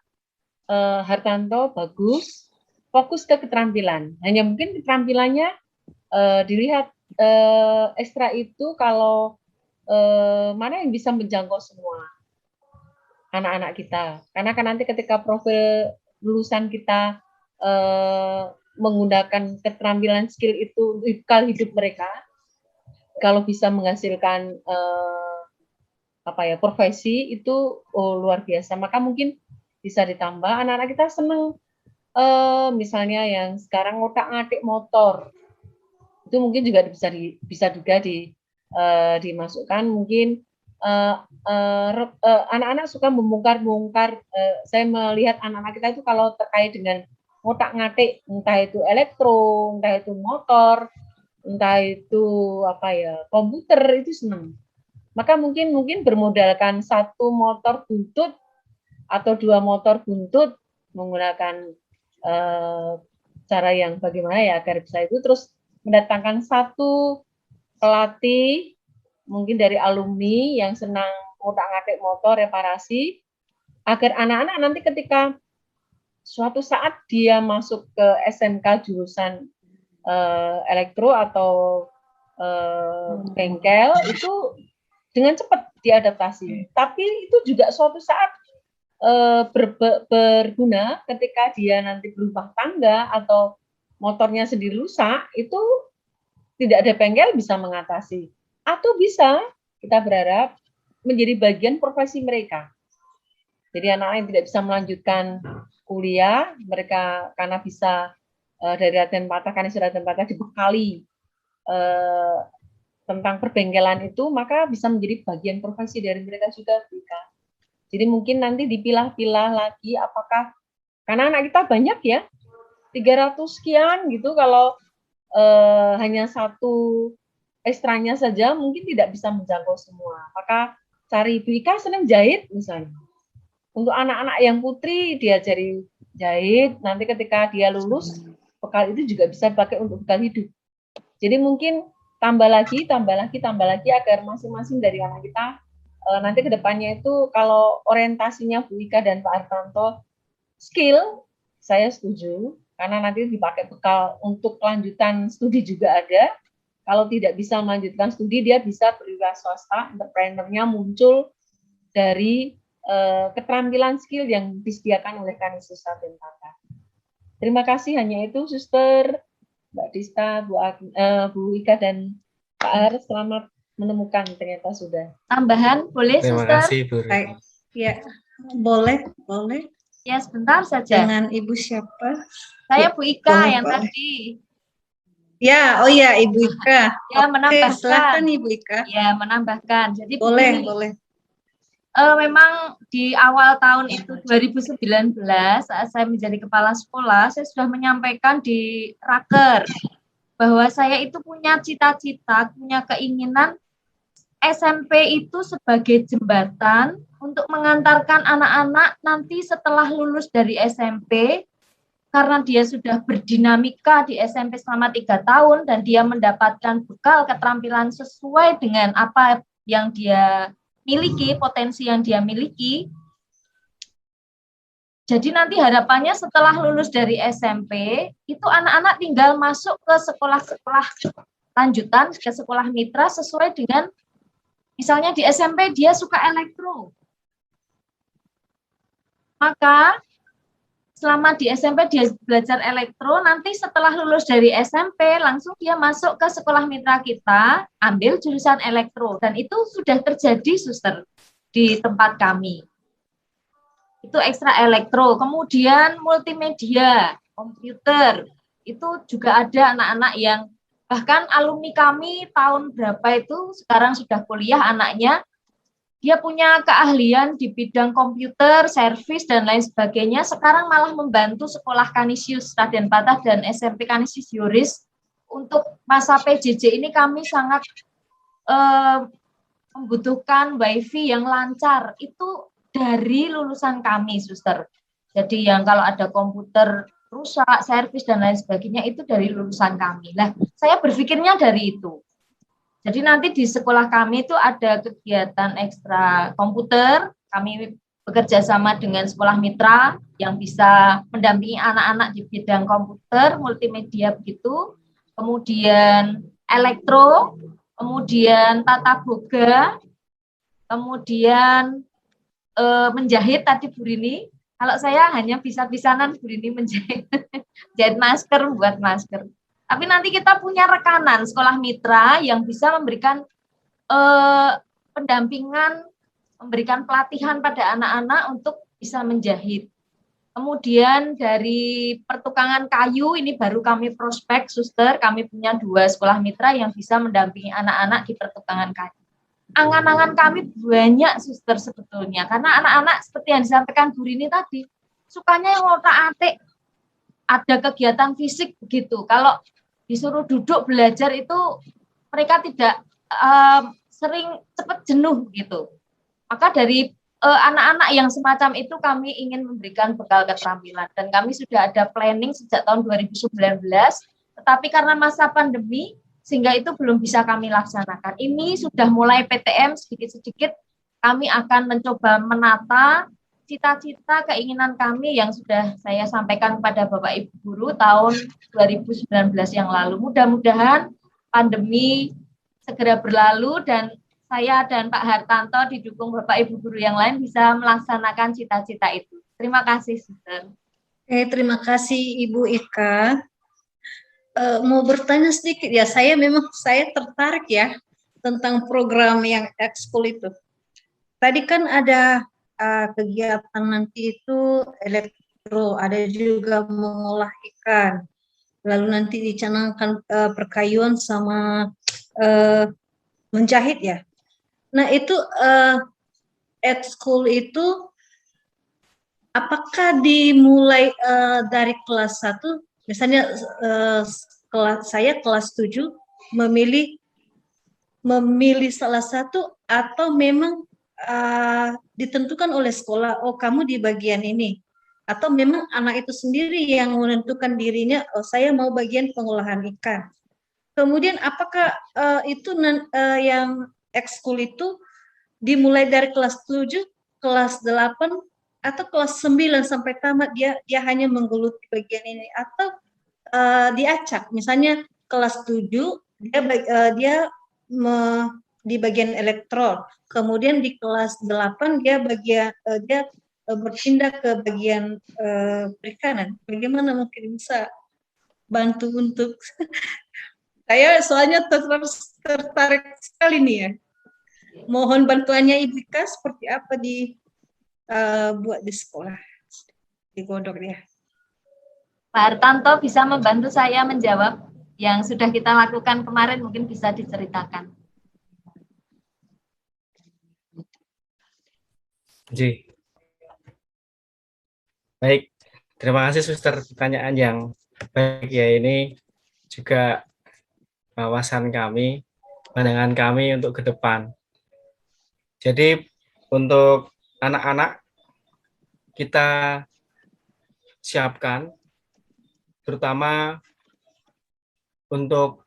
Hartanto bagus, fokus ke keterampilan. Hanya mungkin keterampilannya dilihat ekstra itu kalau mana yang bisa menjangkau semua anak-anak kita. Karena kan nanti ketika profil lulusan kita menggunakan keterampilan skill itu untuk bekal hidup mereka, kalau bisa menghasilkan profesi itu luar biasa. Maka mungkin bisa ditambah anak-anak kita senang, misalnya yang sekarang ngotak-ngatik motor, itu mungkin juga bisa juga dimasukkan. Mungkin anak-anak suka membongkar-bongkar. Saya melihat anak-anak kita itu kalau terkait dengan ngotak-ngatik, entah itu elektro, entah itu motor, entah itu komputer, itu senang. Maka mungkin bermodalkan 1 motor buntut atau 2 motor buntut, menggunakan cara yang bagaimana ya agar bisa itu, terus mendatangkan 1 pelatih mungkin dari alumni yang senang ngotak-ngatik motor, reparasi, agar anak-anak nanti ketika suatu saat dia masuk ke SMK jurusan elektro atau bengkel, itu dengan cepat diadaptasi. Tapi itu juga suatu saat berguna ketika dia nanti berumah tangga atau motornya sendiri rusak, itu tidak ada bengkel bisa mengatasi. Atau bisa, kita berharap, menjadi bagian profesi mereka. Jadi anak-anak yang tidak bisa melanjutkan kuliah, mereka karena bisa dari latihan patah, karena sudah latihan patah dibekali tentang perbengkelan itu, maka bisa menjadi bagian profesi dari mereka juga. Jadi mungkin nanti dipilah-pilah lagi apakah, karena anak kita banyak ya, 300 sekian gitu, kalau hanya 1 ekstranya saja mungkin tidak bisa menjangkau semua. Maka cari Bu Ika senang jahit misalnya. Untuk anak-anak yang putri diajari jahit, nanti ketika dia lulus, bekal itu juga bisa dipakai untuk bekal hidup. Jadi mungkin tambah lagi agar masing-masing dari anak kita nanti ke depannya itu kalau orientasinya Bu Ika dan Pak Hartanto skill, saya setuju, karena nanti dipakai bekal untuk kelanjutan studi juga ada. Kalau tidak bisa melanjutkan studi, dia bisa berwira swasta, entrepreneurnya muncul dari keterampilan skill yang disediakan oleh Kanisius Raden Patah. Terima kasih, hanya itu Suster, Mbak Dista, Bu Ika dan Pak Har, selamat menemukan ternyata sudah. Tambahan boleh Terima Suster? kasih Bu. Ya, boleh. Ya, sebentar saja. Dengan Ibu siapa? Saya Bu Ika Boleh, yang boleh. tadi. Ya, oh ya Ibu Ika. Ya, menambahkan. Silakan Ibu Ika. Ya, menambahkan. Jadi boleh, begini, boleh. Memang di awal tahun itu 2019 saat saya menjadi kepala sekolah, saya sudah menyampaikan di Raker bahwa saya itu punya cita-cita, punya keinginan SMP itu sebagai jembatan untuk mengantarkan anak-anak nanti setelah lulus dari SMP, karena dia sudah berdinamika di SMP selama 3 tahun dan dia mendapatkan bekal keterampilan sesuai dengan apa yang dia miliki, potensi yang dia miliki. Jadi nanti harapannya setelah lulus dari SMP, itu anak-anak tinggal masuk ke sekolah-sekolah lanjutan, ke sekolah mitra sesuai dengan, misalnya di SMP dia suka elektro. Maka selama di SMP dia belajar elektro, nanti setelah lulus dari SMP langsung dia masuk ke sekolah mitra kita, ambil jurusan elektro. Dan itu sudah terjadi, Suster, di tempat kami. Itu ekstra elektro. Kemudian multimedia, komputer, itu juga ada anak-anak yang, bahkan alumni kami tahun berapa itu, sekarang sudah kuliah anaknya, dia punya keahlian di bidang komputer, servis, dan lain sebagainya. Sekarang malah membantu sekolah Kanisius Raden Patah dan SMP Kanisius Yoris. Untuk masa PJJ ini kami sangat membutuhkan wifi yang lancar. Itu dari lulusan kami, Suster. Jadi yang kalau ada komputer rusak, servis dan lain sebagainya itu dari lulusan kami. Nah, saya berpikirnya dari itu. Jadi nanti di sekolah kami itu ada kegiatan ekstra komputer, kami bekerja sama dengan sekolah mitra yang bisa mendampingi anak-anak di bidang komputer, multimedia begitu, kemudian elektro, kemudian tata boga, kemudian menjahit tadi Bu Rini. Kalau saya hanya bisa-bisanan Bu Rini menjahit jahit masker, buat masker. Tapi nanti kita punya rekanan sekolah mitra yang bisa memberikan pendampingan, memberikan pelatihan pada anak-anak untuk bisa menjahit. Kemudian dari pertukangan kayu, ini baru kami prospek, Suster, kami punya 2 sekolah mitra yang bisa mendampingi anak-anak di pertukangan kayu. Angan-angan kami banyak, Suster, sebetulnya. Karena anak-anak seperti yang disampaikan Bu Rini tadi, sukanya yang otak-atik, ada kegiatan fisik begitu. Kalau disuruh duduk belajar itu mereka tidak sering cepat jenuh gitu. Maka dari anak-anak yang semacam itu kami ingin memberikan bekal keterampilan dan kami sudah ada planning sejak tahun 2019, tetapi karena masa pandemi sehingga itu belum bisa kami laksanakan. Ini sudah mulai PTM sedikit-sedikit kami akan mencoba menata cita-cita keinginan kami yang sudah saya sampaikan kepada Bapak Ibu Guru tahun 2019 yang lalu. Mudah-mudahan pandemi segera berlalu dan saya dan Pak Hartanto didukung Bapak Ibu Guru yang lain bisa melaksanakan cita-cita itu. Terima kasih, Suster. Terima kasih Ibu Ika. Mau bertanya sedikit ya, saya tertarik ya tentang program yang ekskul itu. Tadi kan ada kegiatan nanti itu elektro, ada juga mengolah ikan, lalu nanti dicanangkan perkayuan sama menjahit ya. Nah itu ekskul itu apakah dimulai dari kelas 1, misalnya saya kelas 7 memilih salah satu atau memang ditentukan oleh sekolah, oh kamu di bagian ini, atau memang anak itu sendiri yang menentukan dirinya, oh saya mau bagian pengolahan ikan. Kemudian apakah itu yang ekskul itu dimulai dari kelas 7, kelas 8, atau kelas 9 sampai tamat dia hanya menggeluti bagian ini, atau diacak, misalnya kelas 7 dia di bagian elektro, kemudian di kelas 8 dia berpindah ke bagian perikanan. Bagaimana mungkin bisa bantu untuk saya soalnya tertarik sekali nih ya. Mohon bantuannya Ibu Ika seperti apa buat di sekolah, digodok ya. Pak Hartanto bisa membantu saya menjawab yang sudah kita lakukan kemarin, mungkin bisa diceritakan. Baik, terima kasih Suster, pertanyaan yang baik ya. Ini juga wawasan kami, pandangan kami untuk ke depan. Jadi untuk anak-anak kita siapkan, terutama untuk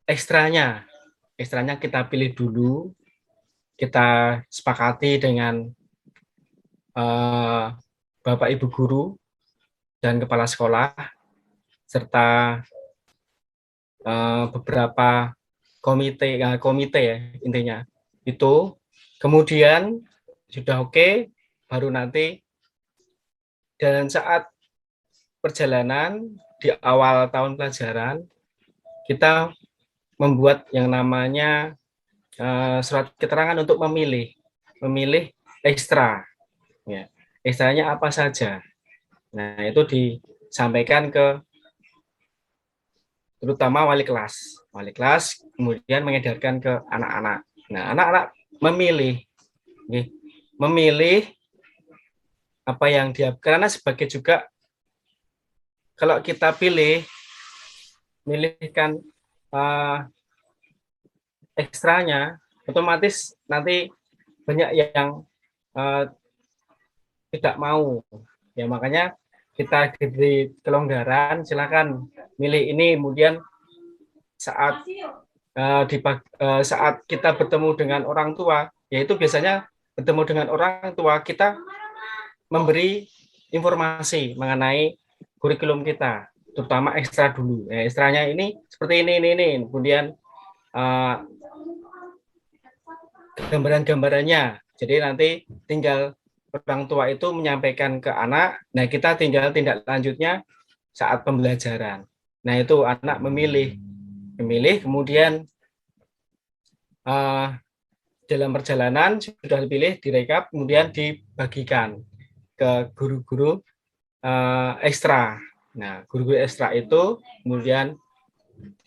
ekstranya kita pilih dulu, kita sepakati dengan Bapak Ibu Guru dan Kepala Sekolah, serta beberapa komite ya intinya. Itu kemudian sudah oke, baru nanti dan saat perjalanan di awal tahun pelajaran kita membuat yang namanya surat keterangan untuk memilih ekstra. Ya, ekstranya apa saja. Nah, itu disampaikan ke terutama wali kelas, kemudian mengedarkan ke anak-anak. Nah, anak-anak memilih apa yang dia, karena sebagai juga kalau kita milihkan ekstranya, otomatis nanti banyak yang tidak mau. Ya makanya kita diberi kelonggaran, silakan milih ini. Kemudian saat saat kita bertemu dengan orang tua, yaitu biasanya bertemu dengan orang tua, kita memberi informasi mengenai kurikulum kita, terutama ekstra dulu. Ekstranya ini seperti ini. Kemudian gambaran-gambarannya. Jadi nanti tinggal orang tua itu menyampaikan ke anak, nah kita tinggal tindak lanjutnya saat pembelajaran. Nah itu anak memilih, kemudian dalam perjalanan sudah dipilih, direkap, kemudian dibagikan ke guru-guru ekstra. Nah guru-guru ekstra itu kemudian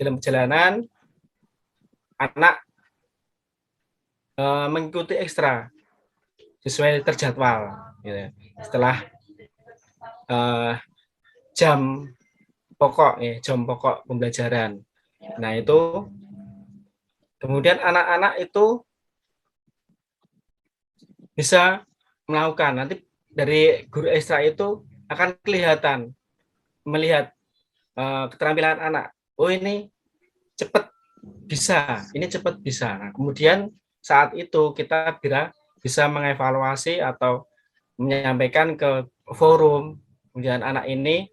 dalam perjalanan anak mengikuti ekstra sesuai terjadwal, gitu. Setelah jam pokok pembelajaran. Nah itu kemudian anak-anak itu bisa melakukan, nanti dari guru ekstra itu akan kelihatan melihat keterampilan anak. Oh ini cepat bisa, ini cepat bisa. Nah, kemudian saat itu kita bisa mengevaluasi atau menyampaikan ke forum, kemudian anak ini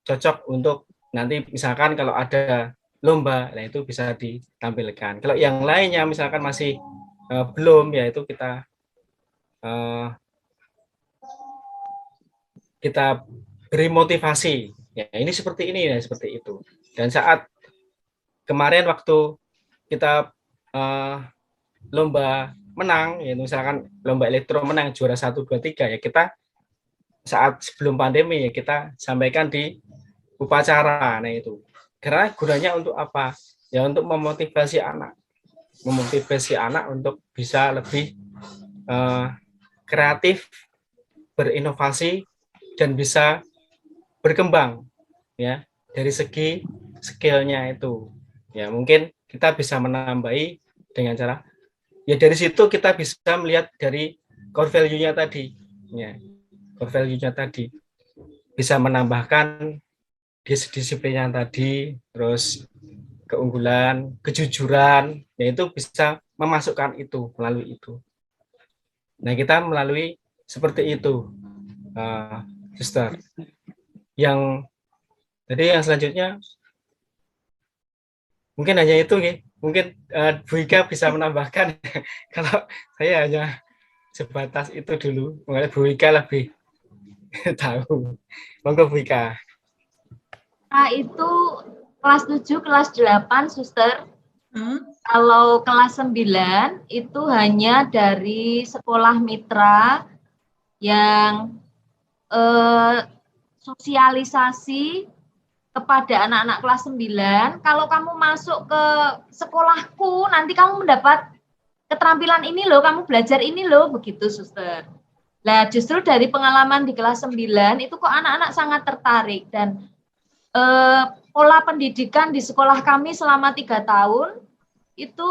cocok untuk nanti misalkan kalau ada lomba, nah itu bisa ditampilkan. Kalau yang lainnya misalkan masih belum, ya itu kita beri motivasi. Ya ini seperti ini, ya seperti itu. Dan saat kemarin waktu kita lomba menang, ya misalkan lomba elektro menang juara 1, 2, 3, ya kita saat sebelum pandemi ya kita sampaikan di upacara. Nah itu karena gunanya untuk apa? Ya untuk memotivasi anak untuk bisa lebih kreatif, berinovasi, dan bisa berkembang ya dari segi skillnya itu. Ya mungkin kita bisa menambahi dengan cara ya dari situ kita bisa melihat dari core value-nya tadi, ya core value-nya tadi bisa menambahkan disiplin yang tadi, terus keunggulan, kejujuran, yaitu bisa memasukkan itu melalui itu. Nah kita melalui seperti itu, Sister. Yang selanjutnya mungkin hanya itu, nih. Mungkin Bu Ika bisa menambahkan. Kalau saya hanya sebatas itu dulu, mungkin Bu Ika lebih tahu. Monggo Bu Ika. Nah, itu kelas 7, kelas 8, Suster. Kalau kelas 9 itu hanya dari sekolah mitra yang sosialisasi kepada anak-anak kelas 9, kalau kamu masuk ke sekolahku, nanti kamu mendapat keterampilan ini loh, kamu belajar ini loh, begitu Suster. Nah, justru dari pengalaman di kelas 9, itu kok anak-anak sangat tertarik, dan pola pendidikan di sekolah kami selama 3 tahun, itu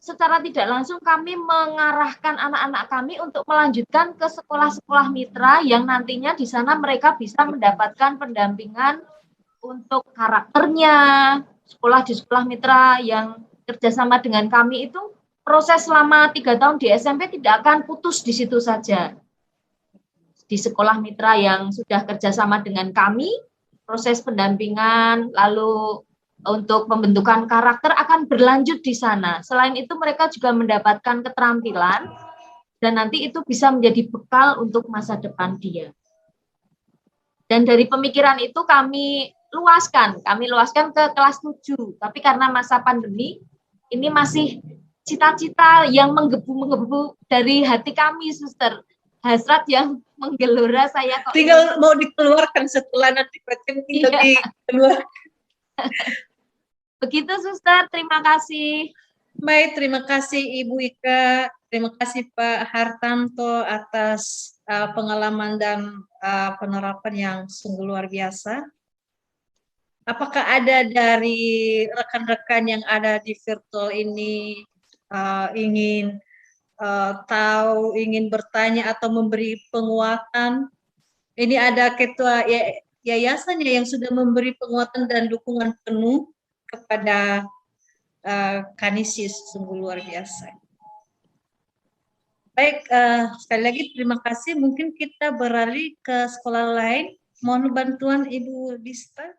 secara tidak langsung kami mengarahkan anak-anak kami untuk melanjutkan ke sekolah-sekolah mitra yang nantinya di sana mereka bisa mendapatkan pendampingan untuk karakternya. Sekolah di sekolah mitra yang kerjasama dengan kami itu proses selama 3 tahun di SMP tidak akan putus di situ saja. Di sekolah mitra yang sudah kerjasama dengan kami, proses pendampingan lalu untuk pembentukan karakter akan berlanjut di sana. Selain itu mereka juga mendapatkan keterampilan dan nanti itu bisa menjadi bekal untuk masa depan dia. Dan dari pemikiran itu kami luaskan ke kelas 7. Tapi karena masa pandemi, ini masih cita-cita yang menggebu-menggebu dari hati kami, Suster. Hasrat yang menggelora saya kok. Tinggal mau dikeluarkan setelah nanti tinggal dikeluarkan. Begitu, Suster. Terima kasih. Baik, terima kasih Ibu Ika. Terima kasih Pak Hartanto atas pengalaman dan penerapan yang sungguh luar biasa. Apakah ada dari rekan-rekan yang ada di virtual ini ingin tahu, ingin bertanya atau memberi penguatan? Ini ada ketua yayasannya yang sudah memberi penguatan dan dukungan penuh kepada Kanisius, sungguh luar biasa. Baik, sekali lagi terima kasih. Mungkin kita beralih ke sekolah lain. Mohon bantuan Ibu Dista.